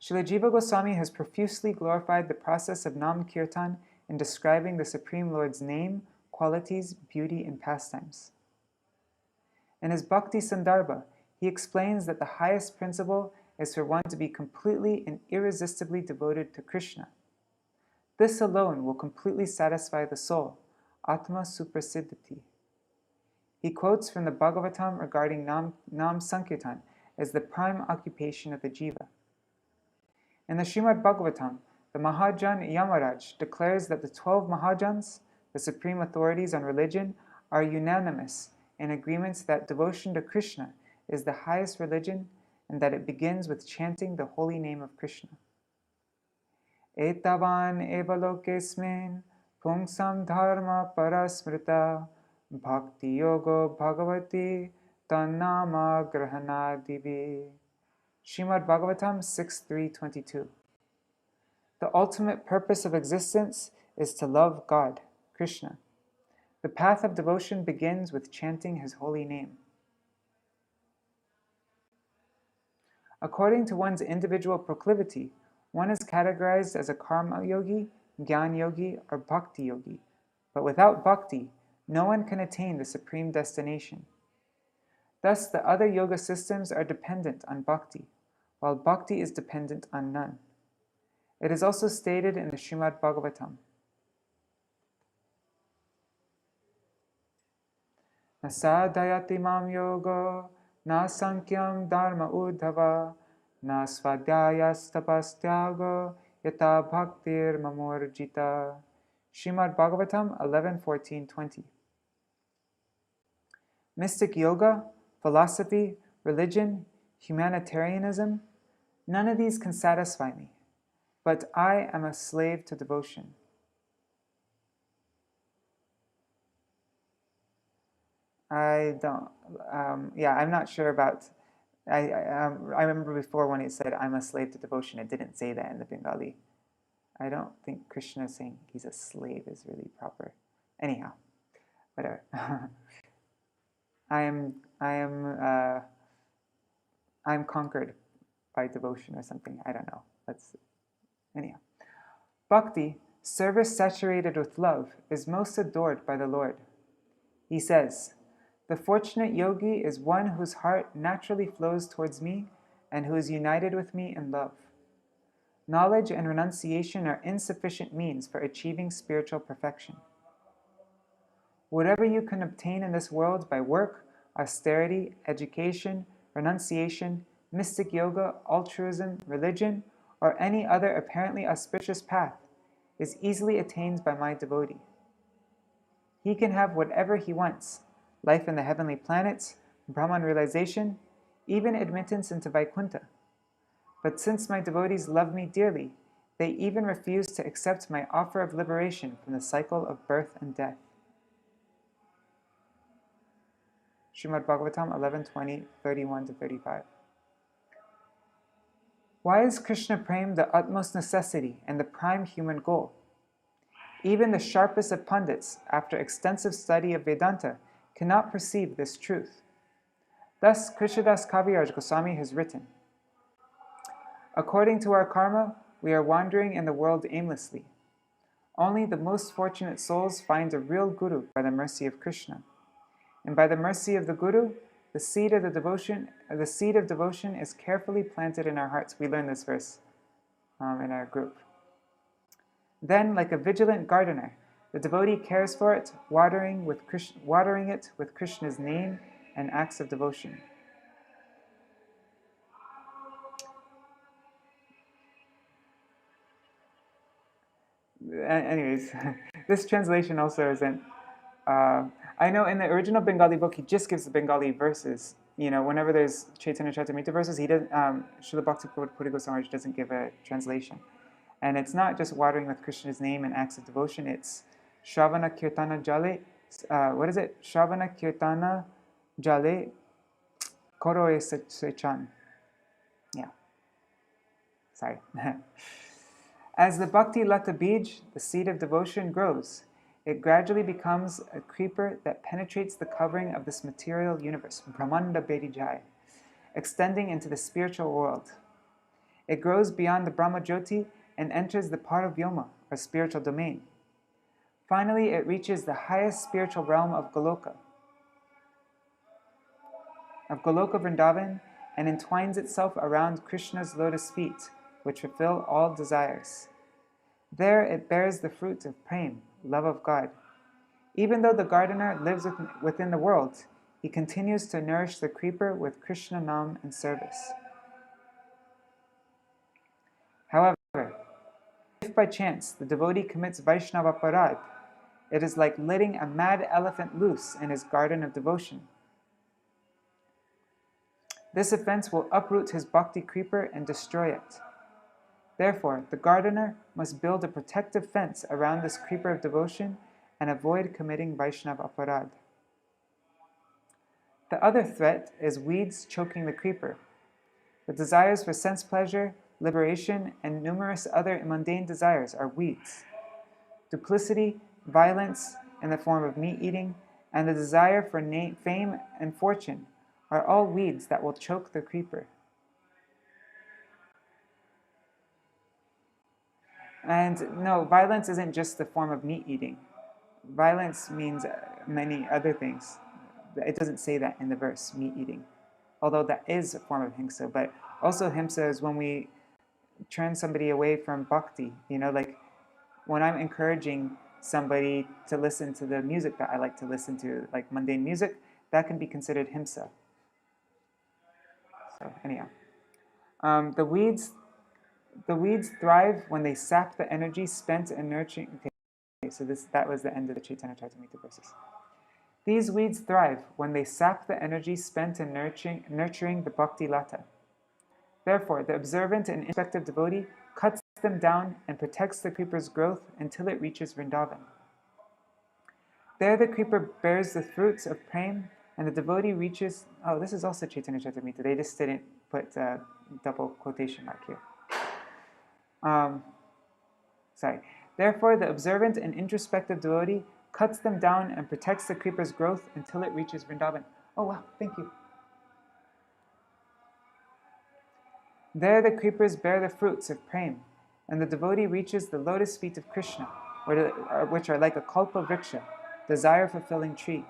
Śrīla Jiva Gosvāmī has profusely glorified the process of Nam Kirtan in describing the Supreme Lord's name, qualities, beauty, and pastimes. In his Bhakti Sandarbha, he explains that the highest principle is for one to be completely and irresistibly devoted to Krishna. This alone will completely satisfy the soul, Atma Suprasiddhati. He quotes from the Bhagavatam regarding Nam Sankirtan as the prime occupation of the jiva. In the Srimad Bhagavatam, the Mahājan Yamaraj declares that the 12 Mahājans, the supreme authorities on religion, are unanimous in agreement that devotion to Krishna is the highest religion and that it begins with chanting the holy name of Krishna. Etavan evalokesmin pungsam dharma parasmrita bhakti yogo bhagavati tannama grahanadivi. Srimad Bhagavatam 6.3.22. The ultimate purpose of existence is to love God, Krishna. The path of devotion begins with chanting his holy name. According to one's individual proclivity, one is categorized as a karma yogi, jnana yogi, or bhakti yogi. But without bhakti, no one can attain the supreme destination. Thus, the other yoga systems are dependent on bhakti, while bhakti is dependent on none. It is also stated in the Srimad Bhagavatam. Nasadayati mam yogo na sankyam dharma uddhava, na svadhyayastapastyago, yata bhaktir mamorjita. Srimad Bhagavatam 11:14-20. Mystic yoga, philosophy, religion, humanitarianism, none of these can satisfy me, but I am a slave to devotion. I'm not sure about, I remember before when it said, I'm a slave to devotion, it didn't say that in the Bengali. I don't think Krishna saying he's a slave is really proper. Anyhow, whatever. I'm conquered by devotion or something. I don't know. Anyhow. Bhakti, service saturated with love, is most adored by the Lord. He says, the fortunate yogi is one whose heart naturally flows towards me and who is united with me in love. Knowledge and renunciation are insufficient means for achieving spiritual perfection. Whatever you can obtain in this world by work, austerity, education, renunciation, mystic yoga, altruism, religion, or any other apparently auspicious path is easily attained by my devotee. He can have whatever he wants, life in the heavenly planets, Brahman realization, even admittance into Vaikuntha. But since my devotees love me dearly, they even refuse to accept my offer of liberation from the cycle of birth and death. Srimad Bhagavatam 11:20, 31-35. Why is Krishna Prem the utmost necessity and the prime human goal? Even the sharpest of pundits, after extensive study of Vedanta, cannot perceive this truth. Thus, Krishnadas Kaviraj Gosvāmī has written, according to our karma, we are wandering in the world aimlessly. Only the most fortunate souls find a real guru by the mercy of Krishna. And by the mercy of the guru, the seed of devotion is carefully planted in our hearts. We learned this verse in our group. Then, like a vigilant gardener, the devotee cares for it, watering it with Krishna's name and acts of devotion. Anyways, this translation also isn't. I know in the original Bengali book, he just gives the Bengali verses. You know, whenever there's Chaitanya Charitamrita verses, he doesn't. Śrīla Bhakti Purī Gosvāmī doesn't give a translation, and it's not just watering with Krishna's name and acts of devotion. It's Shravana Kirtana Jale. What is it? Shravana Kirtana Jale Koroe Sechan. Yeah. Sorry. As the Bhakti Lata Bij, the seed of devotion, grows, it gradually becomes a creeper that penetrates the covering of this material universe, Brahmanda Bedijai, extending into the spiritual world. It grows beyond the Brahma Jyoti and enters the Paravyoma, or spiritual domain. Finally, it reaches the highest spiritual realm of Goloka Vrindavan, and entwines itself around Krishna's lotus feet, which fulfill all desires. There it bears the fruit of prem, love of God. Even though the gardener lives within the world, he continues to nourish the creeper with Krishna Nam and service. However, if by chance the devotee commits Vaiṣṇava Aparādha, it is like letting a mad elephant loose in his garden of devotion. This offense will uproot his bhakti creeper and destroy it. Therefore, the gardener must build a protective fence around this creeper of devotion and avoid committing Vaiṣṇava Aparādha. The other threat is weeds choking the creeper. The desires for sense pleasure, liberation, and numerous other mundane desires are weeds. Duplicity, violence in the form of meat eating, and the desire for fame and fortune are all weeds that will choke the creeper. And no, violence isn't just the form of meat eating. Violence means many other things. It doesn't say that in the verse, meat eating. Although that is a form of himsa, but also himsa is when we turn somebody away from bhakti. You know, like when I'm encouraging somebody to listen to the music that I like to listen to, like mundane music, that can be considered himsa. anyhow, the weeds thrive when they sap the energy spent in nurturing. Okay, so that was the end of the Chaitanya Charitamrita verses. These weeds thrive when they sap the energy spent in nurturing the Bhakti Lata. Therefore, the observant and introspective devotee cuts them down and protects the creeper's growth until it reaches Vrindavan. There the creeper bears the fruits of prema, and the devotee reaches... Oh, this is also Chaitanya Charitamrita. They just didn't put a double quotation mark here. Therefore, the observant and introspective devotee cuts them down and protects the creeper's growth until it reaches Vrindavan. Oh, wow, thank you. There the creepers bear the fruits of prema, and the devotee reaches the lotus feet of Krishna, which are like a kalpa vriksha, desire-fulfilling tree.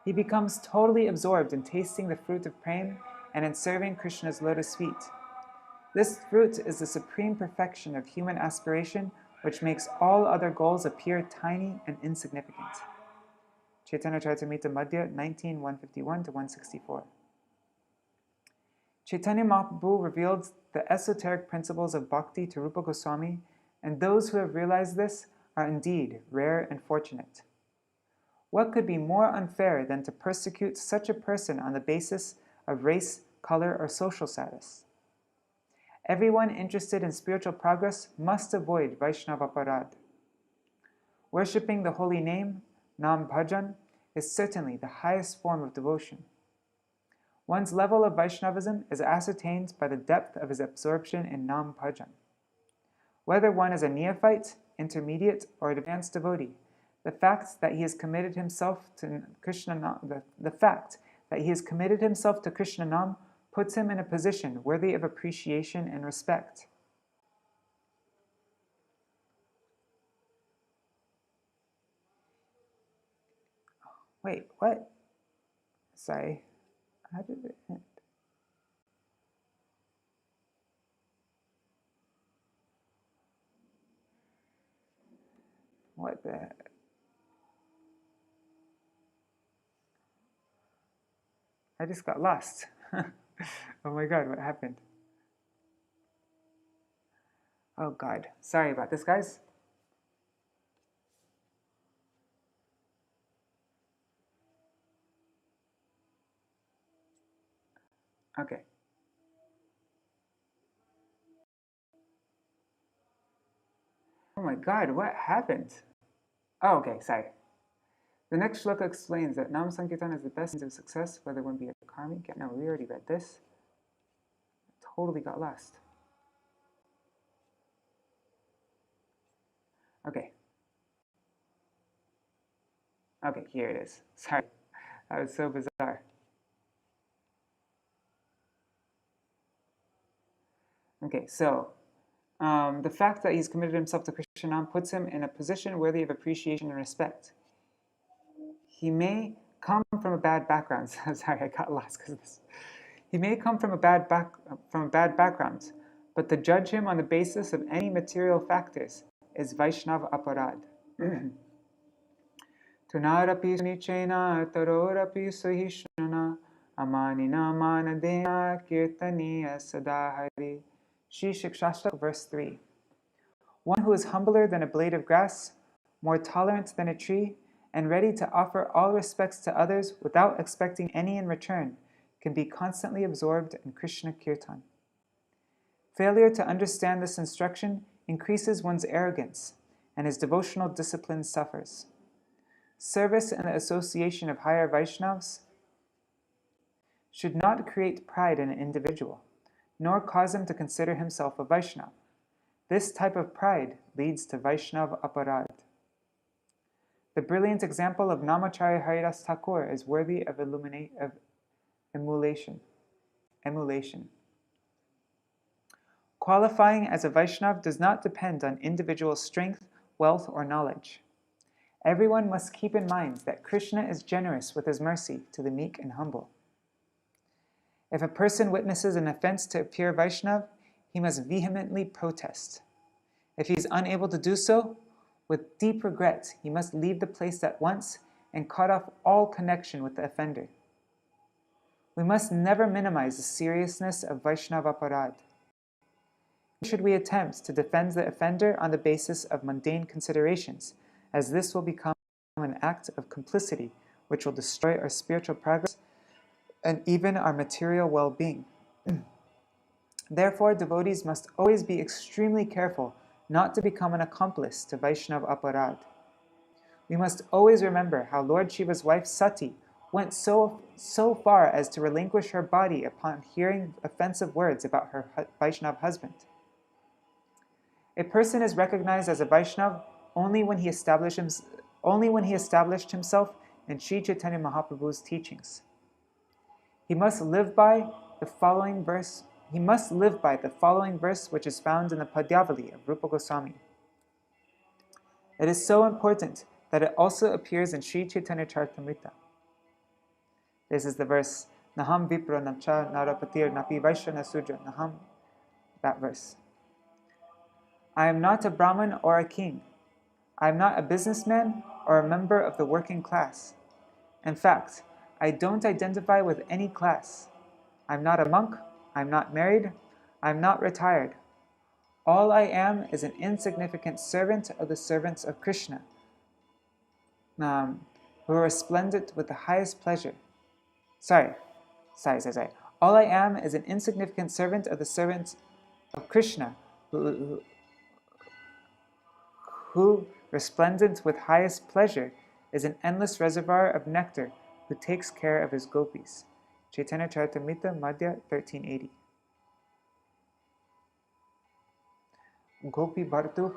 He becomes totally absorbed in tasting the fruit of prema and in serving Krishna's lotus feet. This fruit is the supreme perfection of human aspiration, which makes all other goals appear tiny and insignificant. Chaitanya Charitamrita Madhya 19, 151 to 164. Chaitanya Mahaprabhu revealed the esoteric principles of Bhakti to Rupa Gosvāmī, and those who have realized this are indeed rare and fortunate. What could be more unfair than to persecute such a person on the basis of race, color, or social status? Everyone interested in spiritual progress must avoid Vaiṣṇava Aparādha. Worshipping the holy name, Nam Bhajan, is certainly the highest form of devotion. One's level of Vaishnavism is ascertained by the depth of his absorption in Nam Bhajan. Whether one is a neophyte, intermediate, or advanced devotee, the fact that he has committed himself to Krishna Nam puts him in a position worthy of appreciation and respect. Wait, what? Sorry. How did it end? What the... I just got lost. Oh my God, what happened? Oh God, sorry about this, guys. Okay. Oh my God, what happened? Oh, okay, sorry. The next shloka explains that Nam Sankirtan is the best means of success, whether one be a karmic. No, we already read this. Totally got lost. Okay. Okay, here it is. Sorry, that was so bizarre. Okay, so the fact that he's committed himself to Krishna Nam puts him in a position worthy of appreciation and respect. He may come from a bad background. Sorry, I got lost because of this. He may come from a bad background, but to judge him on the basis of any material factors is Vaiṣṇava Aparādha. Tunarapi sunichena tarorapi sahishnana amanina manadena kirtaniya sadahari. Shri Shikshashtak, verse 3. One who is humbler than a blade of grass, more tolerant than a tree, and ready to offer all respects to others without expecting any in return, can be constantly absorbed in Krishna Kirtan. Failure to understand this instruction increases one's arrogance, and his devotional discipline suffers. Service and the association of higher Vaishnavas should not create pride in an individual, nor cause him to consider himself a Vaishnav. This type of pride leads to Vaishnava Aparādha. The brilliant example of Namacharya Haridas Thakur is worthy of emulation. Qualifying as a Vaishnav does not depend on individual strength, wealth, or knowledge. Everyone must keep in mind that Krishna is generous with his mercy to the meek and humble. If a person witnesses an offense to a pure Vaishnav, he must vehemently protest. If he is unable to do so, with deep regret, he must leave the place at once and cut off all connection with the offender. We must never minimize the seriousness of Vaiṣṇava Aparādha. Should we attempt to defend the offender on the basis of mundane considerations, as this will become an act of complicity which will destroy our spiritual progress and even our material well-being. Therefore, devotees must always be extremely careful not to become an accomplice to Vaishnav Aparādha. We must always remember how Lord Shiva's wife Sati went so far as to relinquish her body upon hearing offensive words about her Vaishnav husband. A person is recognized as a Vaishnav only when he established himself in Sri Chaitanya Mahaprabhu's teachings. He must live by the following verse, which is found in the Padyavali of Rupa Gosvāmī. It is so important that it also appears in Sri Chaitanya Charitamrita. This is the verse, Naham Vipra Namcha Narapatir Napi Vaishya Sudra Naham, that verse. I am not a Brahmin or a king. I am not a businessman or a member of the working class. In fact, I don't identify with any class. I'm not a monk, I'm not married, I'm not retired. All I am is an insignificant servant of the servants of Krishna, who are resplendent with the highest pleasure. Sorry. All I am is an insignificant servant of the servants of Krishna, who, resplendent with highest pleasure, is an endless reservoir of nectar, who takes care of his gopis. Chaitanya Charitamrita, Madhya 1380. Gopi Bhartu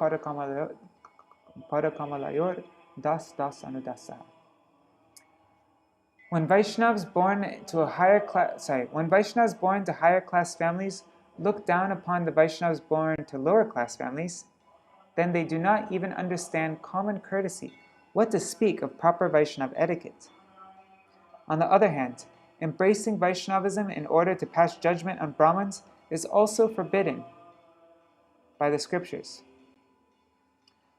Parakamalayor Das Anudasa. When Vaishnavas born to higher class families look down upon the Vaishnavas born to lower class families, then they do not even understand common courtesy, what to speak of proper Vaishnav etiquette. On the other hand, embracing Vaishnavism in order to pass judgment on Brahmins is also forbidden by the scriptures.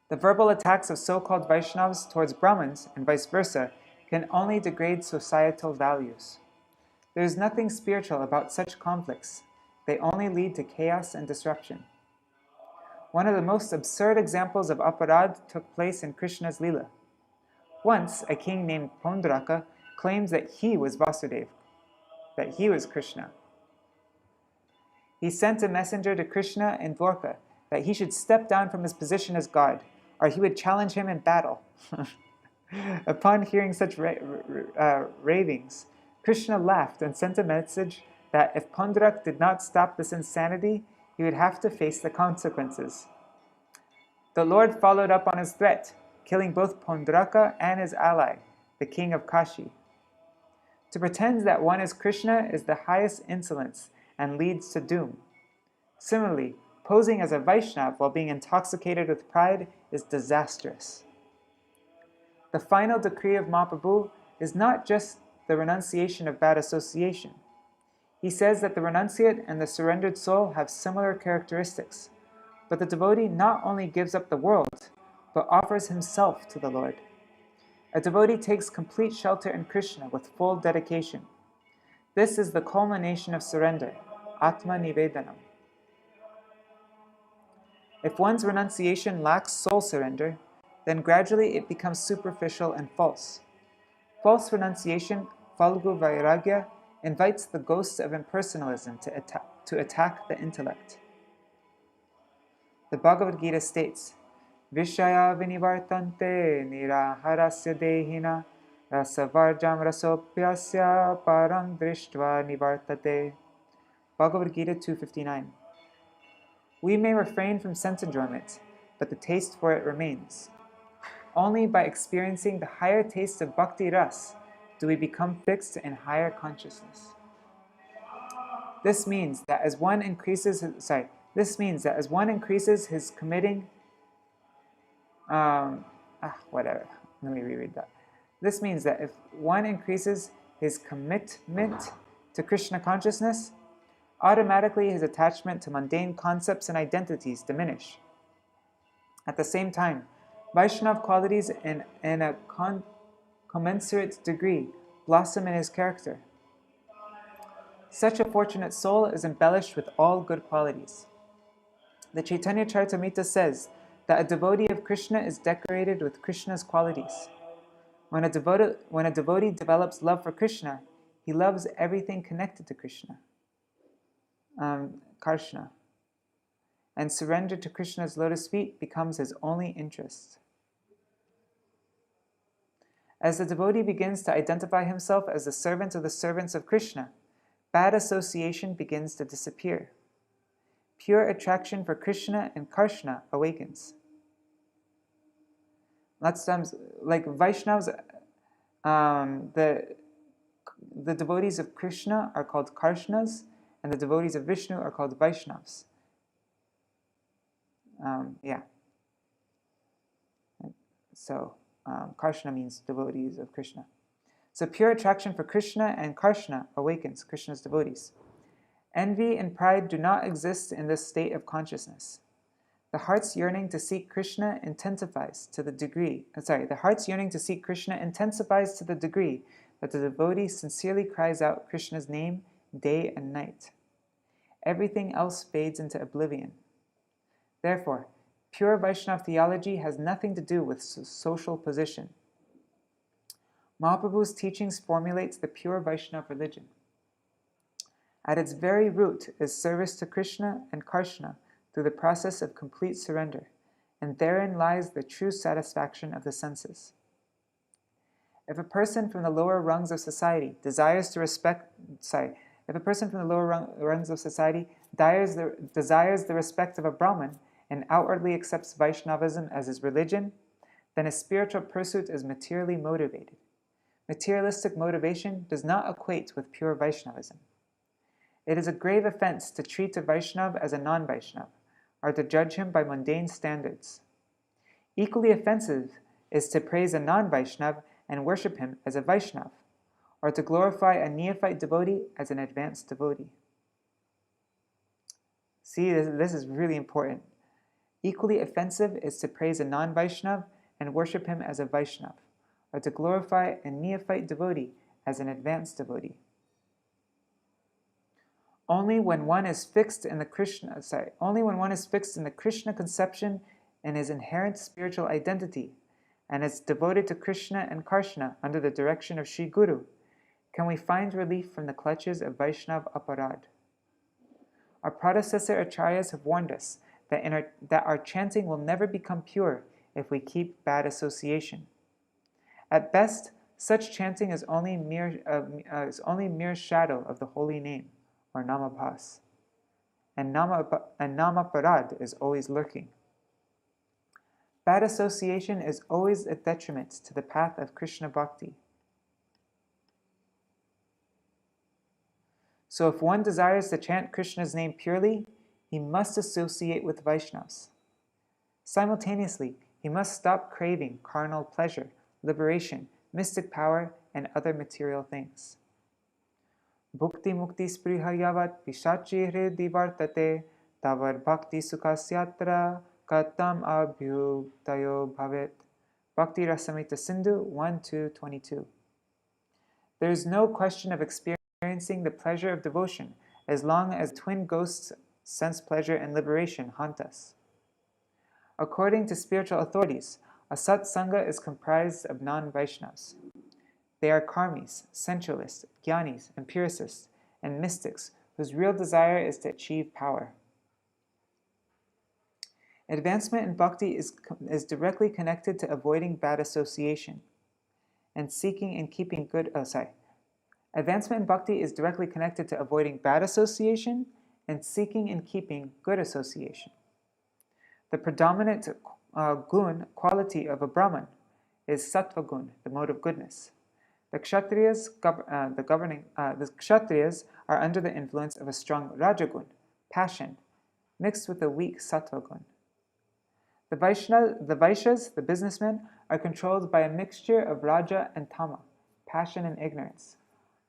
The verbal attacks of so-called Vaishnavas towards Brahmins and vice versa can only degrade societal values. There is nothing spiritual about such conflicts. They only lead to chaos and disruption. One of the most absurd examples of Aparādha took place in Krishna's Śrīla. Once, a king named Pondraka claimed that he was Vasudeva, that he was Krishna. He sent a messenger to Krishna in Dwarka that he should step down from his position as God, or he would challenge him in battle. Upon hearing such ravings, Krishna laughed and sent a message that if Pondraka did not stop this insanity, he would have to face the consequences. The Lord followed up on his threat, killing both Pondraka and his ally, the king of Kashi. To pretend that one is Krishna is the highest insolence and leads to doom. Similarly, posing as a Vaishnav while being intoxicated with pride is disastrous. The final decree of Mahaprabhu is not just the renunciation of bad association. He says that the renunciate and the surrendered soul have similar characteristics, but the devotee not only gives up the world, but offers himself to the Lord. A devotee takes complete shelter in Krishna with full dedication. This is the culmination of surrender, Atma Nivedanam. If one's renunciation lacks soul surrender, then gradually it becomes superficial and false. False renunciation, Falgu Vairagya, invites the ghosts of impersonalism to attack the intellect. The Bhagavad Gita states, Vishaya vinivartante niraharasya dehina rasavarjam rasopyasya parang drishtva nivartate. Bhagavad Gita 2:59. We may refrain from sense enjoyment, but the taste for it remains. Only by experiencing the higher taste of Bhakti Ras do we become fixed in higher consciousness. This means that as one increases his committing Let me reread that. This means that if one increases his commitment to Krishna consciousness, automatically his attachment to mundane concepts and identities diminish. At the same time, Vaishnav qualities in a commensurate degree blossom in his character. Such a fortunate soul is embellished with all good qualities. The Chaitanya Charitamrita says that a devotee of Krishna is decorated with Krishna's qualities. When a devotee develops love for Krishna, he loves everything connected to Krishna, Krishna, and surrender to Krishna's lotus feet becomes his only interest. As the devotee begins to identify himself as the servant of the servants of Krishna, bad association begins to disappear. Pure attraction for Krishna and Krishna awakens. Lots of times, like Vaishnavas, the devotees of Krishna are called Krishnas, and the devotees of Vishnu are called Vaishnavas. So, Krishna means devotees of Krishna. So pure attraction for Krishna and Krishna awakens Krishna's devotees. Envy and pride do not exist in this state of consciousness. The heart's yearning to seek Krishna intensifies to the degree that the devotee sincerely cries out Krishna's name day and night. Everything else fades into oblivion. Therefore, pure Vaishnava theology has nothing to do with social position. Mahaprabhu's teachings formulates the pure Vaishnava religion. At its very root is service to Krishna and Krishna through the process of complete surrender, and therein lies the true satisfaction of the senses. If a person from the lower rungs of society desires the respect of a Brahmin and outwardly accepts Vaishnavism as his religion, then his spiritual pursuit is materially motivated. Materialistic motivation does not equate with pure Vaishnavism. It is a grave offense to treat a Vaishnava as a non-Vaishnava, or to judge him by mundane standards. Equally offensive is to praise a non-Vaishnava and worship him as a Vaishnava, or to glorify a neophyte devotee as an advanced devotee. See, this is really important. Equally offensive is to praise a non-Vaishnava and worship him as a Vaishnava, or to glorify a neophyte devotee as an advanced devotee. Only when one is fixed in the Krishna conception and his inherent spiritual identity, and is devoted to Krishna and Krishna under the direction of Sri Guru, can we find relief from the clutches of Vaishnava Aparādha. Our predecessor acharyas have warned us that our chanting will never become pure if we keep bad association. At best, such chanting is only mere shadow of the holy name, or namabhas, and namaparad is always lurking. Bad association is always a detriment to the path of Krishna Bhakti. So if one desires to chant Krishna's name purely, he must associate with Vaishnavas. Simultaneously, he must stop craving carnal pleasure, liberation, mystic power, and other material things. Bhukti mukti sprihayavat pishachi hridi vartate tavar bhakti sukhasyatra katam abhyuktayo bhavet. Bhakti Rasamrita Sindhu 1-2-22. There is no question of experiencing the pleasure of devotion as long as twin ghosts, sense pleasure and liberation, haunt us. According to spiritual authorities, a satsanga is comprised of non-Vaishnavas. They are karmis, sensualists, jnanis, empiricists, and mystics whose real desire is to achieve power. Advancement in bhakti is directly connected to avoiding bad association and seeking and keeping good. Advancement in bhakti is directly connected to avoiding bad association and seeking and keeping good association. The predominant quality of a Brahman is sattva gun, the mode of goodness. The Kshatriyas are under the influence of a strong rajagun, passion, mixed with a weak sattva gun. The Vaishyas, the businessmen, are controlled by a mixture of raja and tama, passion and ignorance,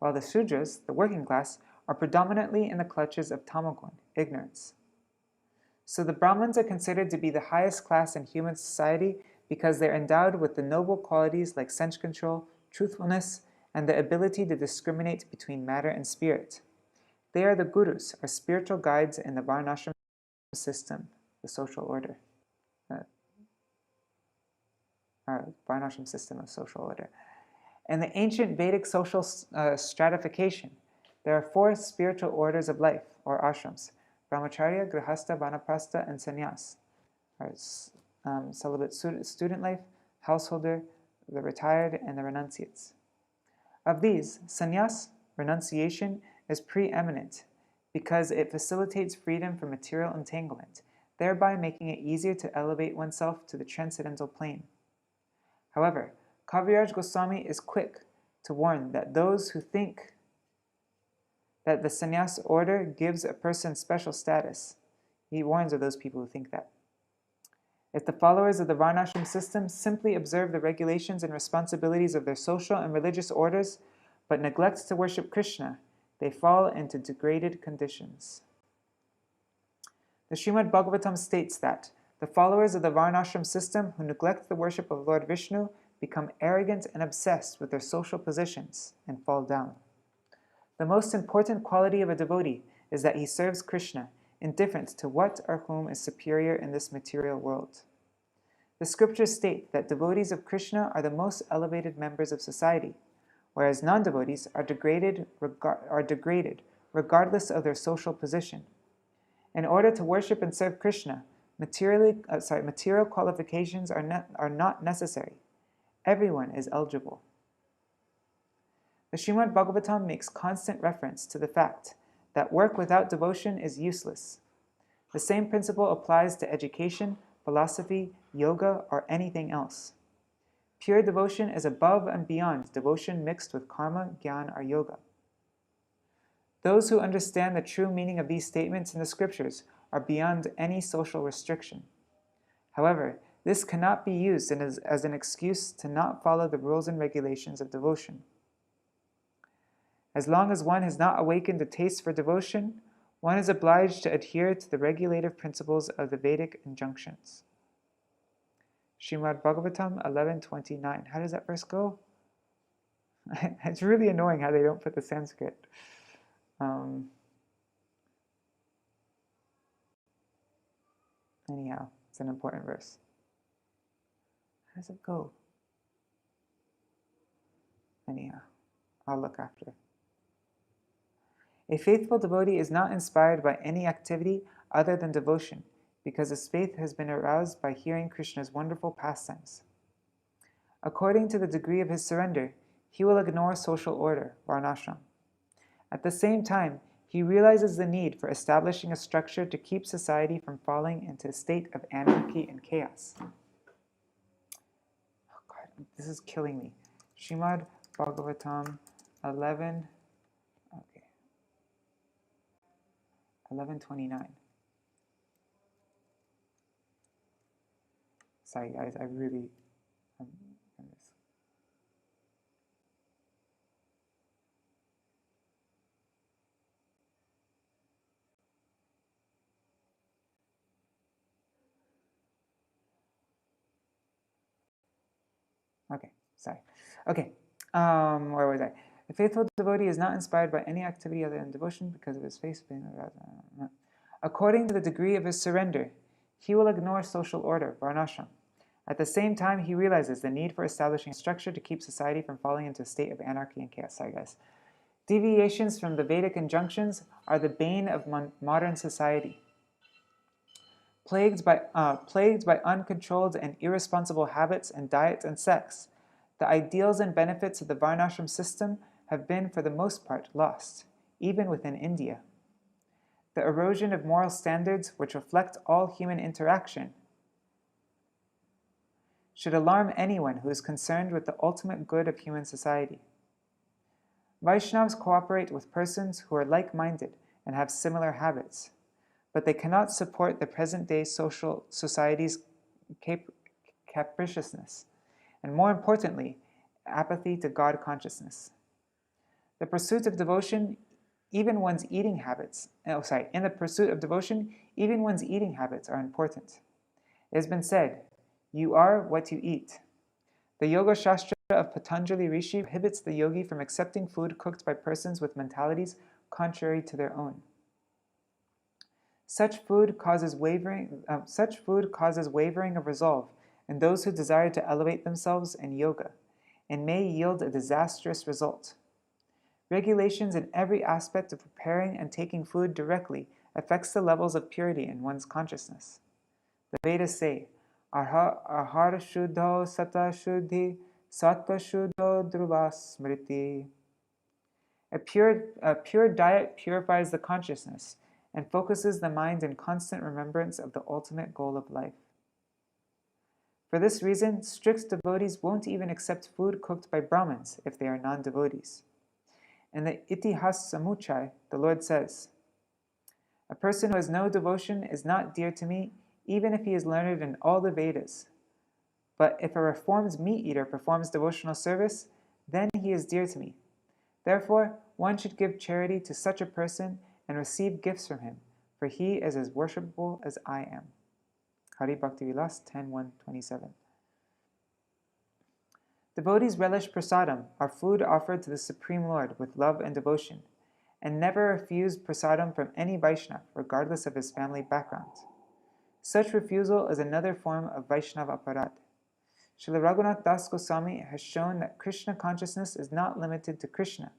while the Sudras, the working class, are predominantly in the clutches of tamagun, ignorance. So the Brahmins are considered to be the highest class in human society because they're endowed with the noble qualities like sense control, truthfulness, and the ability to discriminate between matter and spirit. They are the gurus, or spiritual guides in the Varnashram system, the social order. Varnashram system of social order. In the ancient Vedic social stratification, there are 4 spiritual orders of life, or ashrams: brahmacharya, grihastha, vanaprastha, and sannyas. Celibate student life, householder, the retired, and the renunciates. Of these, sannyas, renunciation, is preeminent because it facilitates freedom from material entanglement, thereby making it easier to elevate oneself to the transcendental plane. However, Kaviraj Gosvāmī is quick to warn that those who think that the sannyas order gives a person special status. He warns of those people who think that. If the followers of the Varnashram system simply observe the regulations and responsibilities of their social and religious orders, but neglect to worship Krishna, they fall into degraded conditions. The Srimad Bhagavatam states that the followers of the Varnashram system who neglect the worship of Lord Vishnu become arrogant and obsessed with their social positions and fall down. The most important quality of a devotee is that he serves Krishna, indifferent to what or whom is superior in this material world. The scriptures state that devotees of Krishna are the most elevated members of society, whereas non-devotees are degraded regardless of their social position. In order to worship and serve Krishna, material qualifications are not necessary. Everyone is eligible. The Srimad Bhagavatam makes constant reference to the fact that work without devotion is useless. The same principle applies to education, philosophy, yoga, or anything else. Pure devotion is above and beyond devotion mixed with karma, jnana, or yoga. Those who understand the true meaning of these statements in the scriptures are beyond any social restriction. However, this cannot be used as an excuse to not follow the rules and regulations of devotion. As long as one has not awakened a taste for devotion, one is obliged to adhere to the regulative principles of the Vedic injunctions. Srimad Bhagavatam 11:29. How does that verse go? It's really annoying how they don't put the Sanskrit. Anyhow, it's an important verse. How does it go? Anyhow, I'll look after. A faithful devotee is not inspired by any activity other than devotion, because his faith has been aroused by hearing Krishna's wonderful pastimes. According to the degree of his surrender, he will ignore social order, varnashram. At the same time, he realizes the need for establishing a structure to keep society from falling into a state of anarchy and chaos. Oh God, this is killing me. Srimad Bhagavatam 11:29. Sorry guys, I really this. Okay, sorry. Okay, where was I? A faithful devotee is not inspired by any activity other than devotion because of his faith being aroused. According to the degree of his surrender, he will ignore social order, varnashram. At the same time, he realizes the need for establishing a structure to keep society from falling into a state of anarchy and chaos. Sorry, guys. Deviations from the Vedic injunctions are the bane of modern society. Plagued by uncontrolled and irresponsible habits and diet and sex, the ideals and benefits of the Varnashram system have been, for the most part, lost, even within India. The erosion of moral standards, which reflect all human interaction, should alarm anyone who is concerned with the ultimate good of human society. Vaishnavas cooperate with persons who are like-minded and have similar habits, but they cannot support the present-day society's capriciousness, and more importantly, apathy to God consciousness. The pursuit of devotion, even one's eating habits, in the pursuit of devotion, even one's eating habits are important. It has been said, "You are what you eat." The Yoga Shastra of Patanjali Rishi prohibits the yogi from accepting food cooked by persons with mentalities contrary to their own. Such food causes wavering of resolve in those who desire to elevate themselves in yoga, and may yield a disastrous result. Regulations in every aspect of preparing and taking food directly affects the levels of purity in one's consciousness. The Vedas say, Ahara Shuddho Sata Shuddhi Sattva Shuddho Dhruva Smriti. A pure diet purifies the consciousness and focuses the mind in constant remembrance of the ultimate goal of life. For this reason, strict devotees won't even accept food cooked by Brahmins if they are non-devotees. In the Itihas Samuchai, the Lord says, a person who has no devotion is not dear to me, even if he is learned in all the Vedas. But if a reformed meat-eater performs devotional service, then he is dear to me. Therefore, one should give charity to such a person and receive gifts from him, for he is as worshipable as I am. Hari Bhakti Vilas 10.1.27. Devotees relish prasadam, our food offered to the Supreme Lord, with love and devotion, and never refuse prasadam from any Vaishnav, regardless of his family background. Such refusal is another form of Vaiṣṇava Aparādha. Śrīla Raghunath Das Gosvāmī has shown that Krishna consciousness is not limited to Krishna,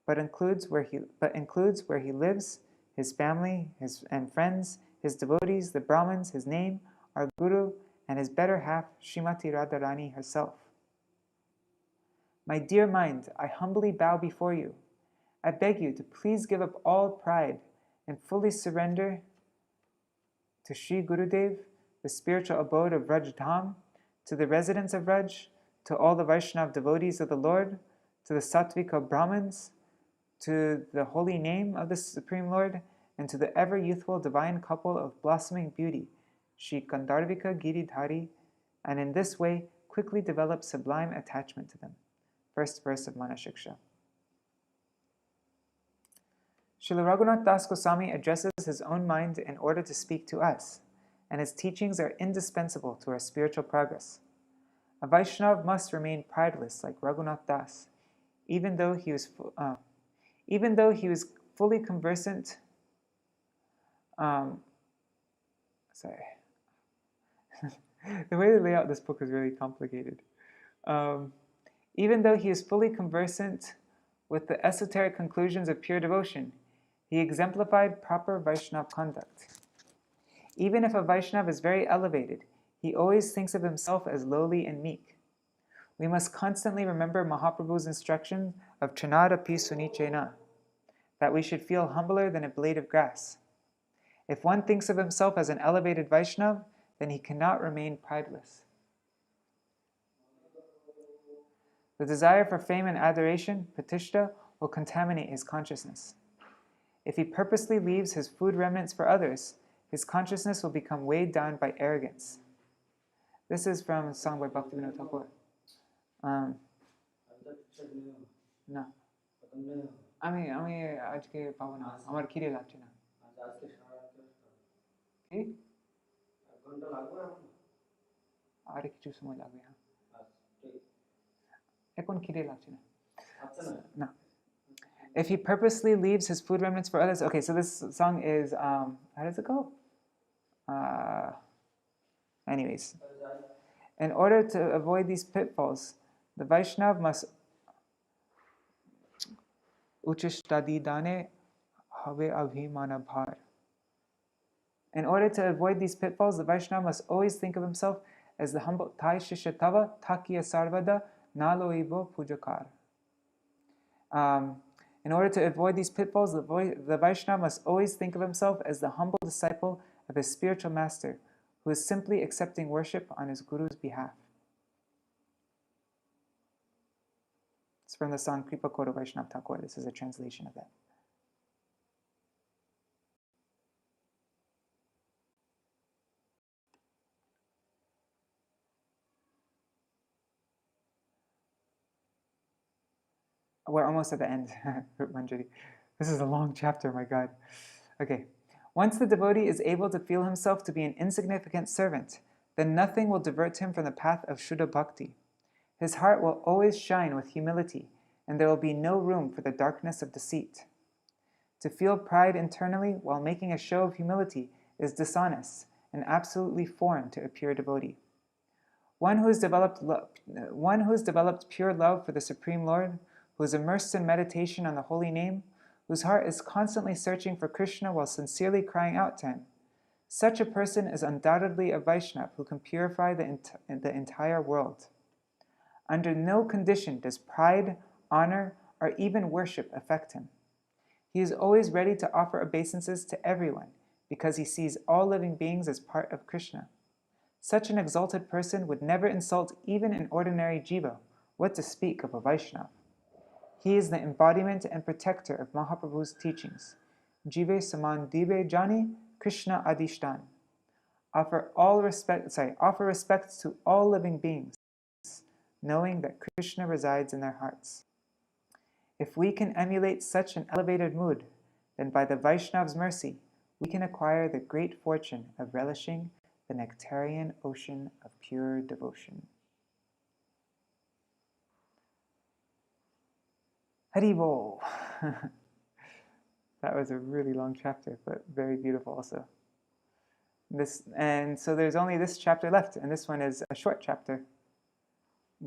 but includes where he lives, his family, and friends, his devotees, the Brahmins, his name, our Guru, and his better half, Srimati Radharani herself. My dear mind, I humbly bow before you. I beg you to please give up all pride and fully surrender to Sri Gurudev, the spiritual abode of Raj Dham, to the residents of Raj, to all the Vaishnav devotees of the Lord, to the Sattvika Brahmins, to the holy name of the Supreme Lord, and to the ever-youthful divine couple of blossoming beauty, Shri Gandharvika Giridhari, and in this way quickly develop sublime attachment to them. First verse of Manashiksha. Śrīla Raghunath Das Gosvāmī addresses his own mind in order to speak to us, and his teachings are indispensable to our spiritual progress. A Vaishnav must remain prideless like Raghunath Das, even though he was fully conversant. The way they lay out this book is really complicated. Even though he is fully conversant with the esoteric conclusions of pure devotion, he exemplified proper Vaishnav conduct. Even if a Vaishnav is very elevated, he always thinks of himself as lowly and meek. We must constantly remember Mahaprabhu's instruction of Chanadapi Sunichena, that we should feel humbler than a blade of grass. If one thinks of himself as an elevated Vaishnav, then he cannot remain prideless. The desire for fame and adoration, patishta, will contaminate his consciousness. If he purposely leaves his food remnants for others, his consciousness will become weighed down by arrogance. This is from a song by Bhaktivinoda Thakur. No. আমি আজকে পাবো না, আমার খিদে লাগছে না। কি? আরে কিছু সময় লাগবে, হ্যাঁ। এখন খিদে লাগছে না। No. If he purposely leaves his food remnants for others, okay, so this song is, how does it go? Anyways, in order to avoid these pitfalls, the Vaishnav must uchishtadidane have abhimana bhar. In order to avoid these pitfalls, the Vaishnav must always think of himself as the humble Tai Shishatava Takiya Sarvada Naloivo Pujakar. In order to avoid these pitfalls, the Vaishnava must always think of himself as the humble disciple of his spiritual master, who is simply accepting worship on his Guru's behalf. It's from the song Kripa Koro Vaishnav Thakur. This is a translation of that. We're almost at the end. This is a long chapter, my God. Okay. Once the devotee is able to feel himself to be an insignificant servant, then nothing will divert him from the path of Shuddha Bhakti. His heart will always shine with humility, and there will be no room for the darkness of deceit. To feel pride internally while making a show of humility is dishonest and absolutely foreign to a pure devotee. One who has developed pure love for the Supreme Lord, who is immersed in meditation on the holy name, whose heart is constantly searching for Krishna while sincerely crying out to him, such a person is undoubtedly a Vaishnav who can purify the entire world. Under no condition does pride, honor, or even worship affect him. He is always ready to offer obeisances to everyone because he sees all living beings as part of Krishna. Such an exalted person would never insult even an ordinary jiva, what to speak of a Vaishnav. He is the embodiment and protector of Mahaprabhu's teachings. Jive saman dive jani Krishna adishtan. Offer respect to all living beings, knowing that Krishna resides in their hearts. If we can emulate such an elevated mood, then by the Vaishnav's mercy, we can acquire the great fortune of relishing the nectarian ocean of pure devotion. Haribol! That was a really long chapter, but very beautiful also. So there's only this chapter left, and this one is a short chapter.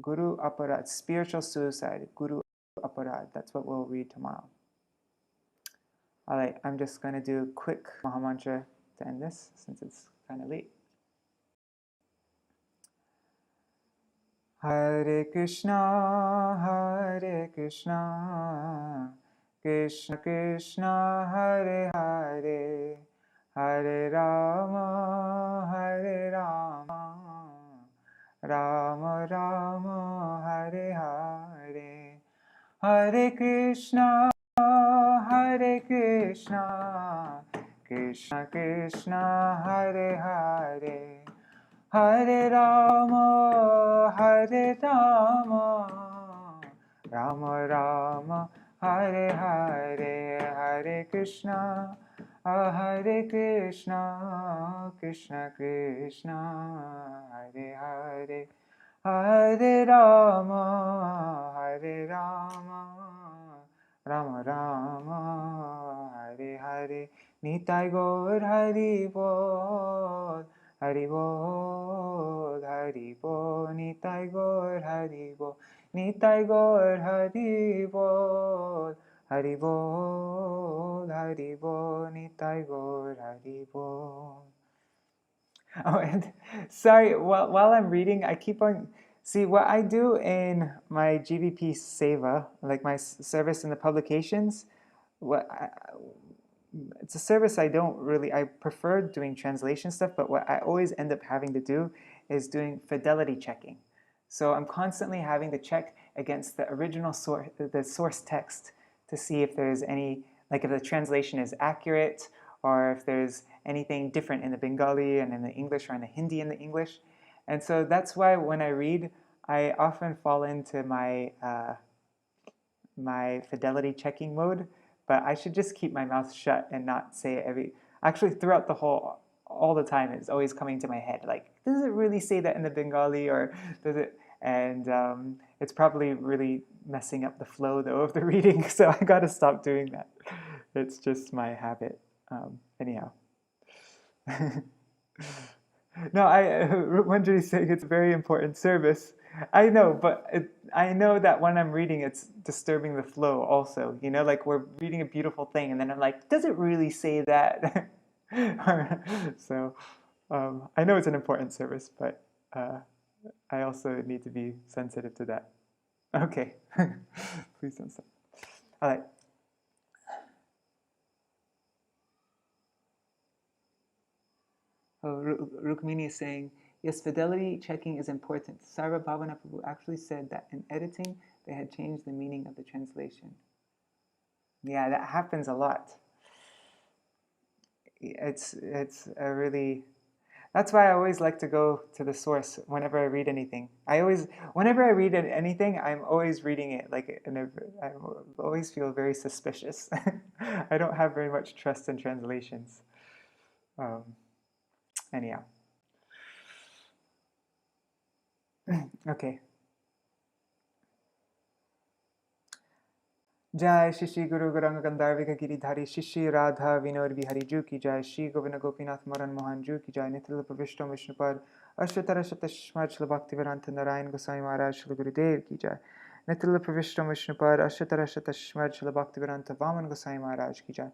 Guru Aparādha, spiritual suicide. Guru Aparādha, that's what we'll read tomorrow. Alright, I'm just going to do a quick Maha Mantra to end this, since it's kind of late. Hare Krishna, Krishna Krishna, Hare Hare, Hare Rama, Rama Rama, Hare Hare, Hare Krishna, Krishna Krishna, Hare Hare, Hare Rama, Rama Rama, Hare Hare, Hare Krishna, Krishna Krishna, Hare Hare, Hare Rama, Rama Rama, Hare Hare. Nitai Gaur Hari Bol, Hari Bol, Hari Bol, Nitai Gaur Hari Bol, Nitai Gaur Hari Bol, Hari Bol, Hari Bol, Nitai Gaur Hari Bol. Oh, and sorry, while I'm reading, I keep on... See, what I do in my GVP Seva, like my service in the publications, it's a service I prefer doing translation stuff, but what I always end up having to do is doing fidelity checking. So I'm constantly having to check against the original source, the source text, to see if there's any, like if the translation is accurate, or if there's anything different in the Bengali and in the English, or in the Hindi and the English. And so that's why when I read, I often fall into my my fidelity checking mode, but I should just keep my mouth shut and not say actually throughout all the time, it's always coming to my head, like, does it really say that in the Bengali, or does it? And it's probably really messing up the flow, though, of the reading, so I gotta stop doing that. It's just my habit. Anyhow. No, Manjari's saying it's a very important service. I know, but I know that when I'm reading, it's disturbing the flow also. You know, like we're reading a beautiful thing, and then I'm like, does it really say that? So I know it's an important service, but I also need to be sensitive to that. Okay, please don't stop. All right. Rukmini is saying, yes, fidelity checking is important. Sarva Bhavana Prabhu actually said that in editing, they had changed the meaning of the translation. Yeah, that happens a lot. It's a really... That's why I always like to go to the source whenever I read anything. Whenever I read anything, I'm always reading it I always feel very suspicious. I don't have very much trust in translations. Anyhow. Okay. Jai Shishi Guru Gauranga Gandharvika Giridhari Shishi Radha Vinod Vihari Ju Ki Jai Shri Govinda Gopinath Madan Mohan Ju Ki Jai Nitya Vishnu Vishnupad Ashtara Shatashmad Shri Bhaktivedanta Narayan Gosvāmī Mahārāja Shri Gurudev Ki Jai Nitya Vishnu Vishnupad Ashtara Shatashmad Shri Bhaktivedanta Vaman Gosvāmī Mahārāja Ki Jai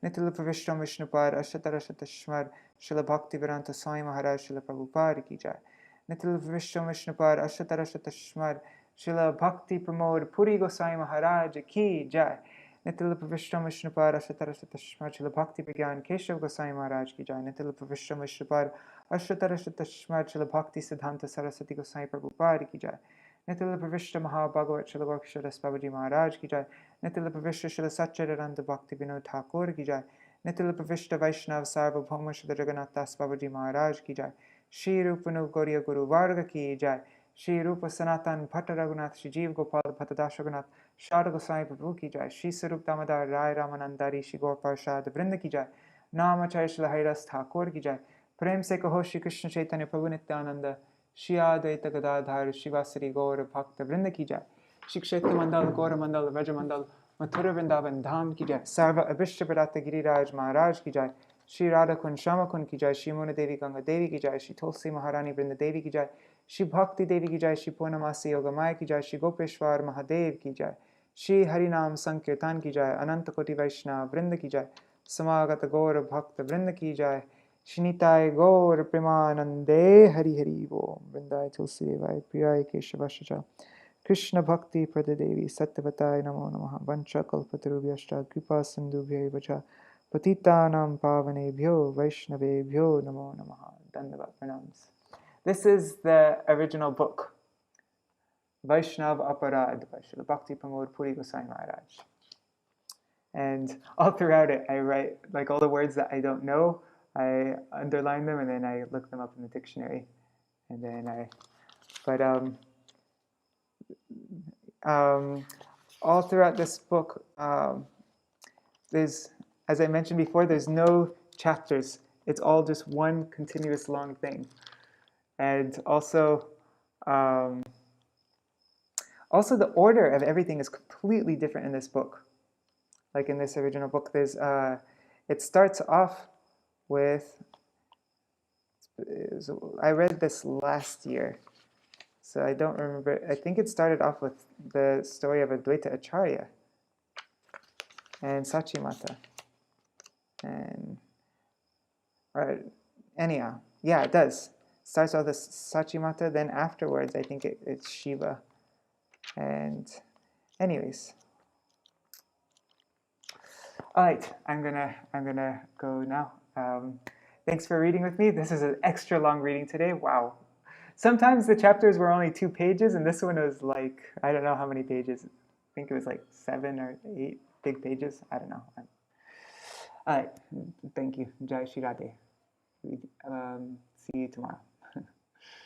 Nitya Vishnu Vishnupad Ashtara Shatashmad Shri Bhaktivedanta Swami Mahārāja Shri Prabhupada Ki Jai Nitya Vishnu Vishnupad Ashtara Shatashmad Śrīla Bhakti Pramoda Purī Gosvāmī Mahārāja Ki Jai Nitya Vishnu Vishnupad Ashtara Shatashmad Śrīla Bhakti Vigyan Keshav Gosvāmī Mahārāja Ki Jai Nitya Vishnu Vishnupad Ashtara Shatashmad Śrīla Bhakti Siddhanta Saraswati Gosvāmī Prabhupada Ki Jai Nitya Vishnu Maha Bhagavat Śrīla Gorkshadas Babaji Mahārāja Ki Jai Nitya Vishnu Śrīla Satchidananda Bhakti Vinod Thakur Ki Jai Nitya Vishnu Vaishnav Sarvabhauma Śrīla Jagannath Das Babaji Mahārāja Ki Jai Shri Rupanu Gauriya Guru Varga Ki Jai Shri Rupa Sanatan Bhatta Raghunath Shri Jeev Gopal Bhatta Das Raghunath Shada Goswami Prabhu Ki Jai Shri Sarup Damodar Rai Ramanandari Shri Gaur Parshad Vrinda Ki Jai Namacharya Shri Haridas Thakur Ki Jai Prem Se Kaho Shri Krishna Chaitanya Prabhu Nityananda Shri Advaita Gadadhar Shri Vasari Gaur Bhakta Vrinda Ki Jai Shri Kshetra Mandal Gaura Mandal Vraja Mandal Mathura Vrindavan Dham Ki Jai Sarva Abhishta Bharata Giriraj Maharaj Ki Jai Shri Radha Kun Shama Kun Ki Jai Shri Muna Devi Ganga Devi Ki Jai Shri Tulsi Maharani Vrinda Devi Ki Jai Shri Bhakti Devi Ki Jai Shri Purnamasi Yogamaya Ki Jai Shri Gopeshwar Mahadev Ki Jai Shri Harinam Sankirtan Ki Jai Ananta Koti Vaishnav Vrinda Ki Jai Samagata Gaur Bhakta Vrinda Ki Jai Shri Nitai Gaur Premanande Hari Hari Bo Vrindai Tulsi Devai Priyai Keshavashaja Krishna Bhakti Pradadevi Sattvatai Namo Namaha Vancha Kalpatarubhyashta Kripa Sindhubhya Vacha Patitanam Pavanebhyo Vaishnavebhyo Namo Namaha Dandavat Pranams. This is the original book, Vaishnav Aparādha by Śrīla Bhakti Pramoda Purī Gosvāmī Mahārāja. And all throughout it, I write, like all the words that I don't know, I underline them and then I look them up in the dictionary. And then all throughout this book, there's, as I mentioned before, there's no chapters. It's all just one continuous long thing. And also the order of everything is completely different in this book. Like in this original book, there's it starts off with, I read this last year, so I don't remember. I think it started off with the story of Advaita Acharya and Sachimata. And anyhow, yeah, it does. Starts off with Sachimata, then afterwards I think it's Shiva. And anyways, all right, I'm gonna go now. Thanks for reading with me. This is an extra long reading today. Wow. Sometimes the chapters were only 2 pages, and this one was like, I don't know how many pages. I think it was like 7 or 8 big pages. I don't know. All right, thank you. Jai Shri Radhe. See you tomorrow.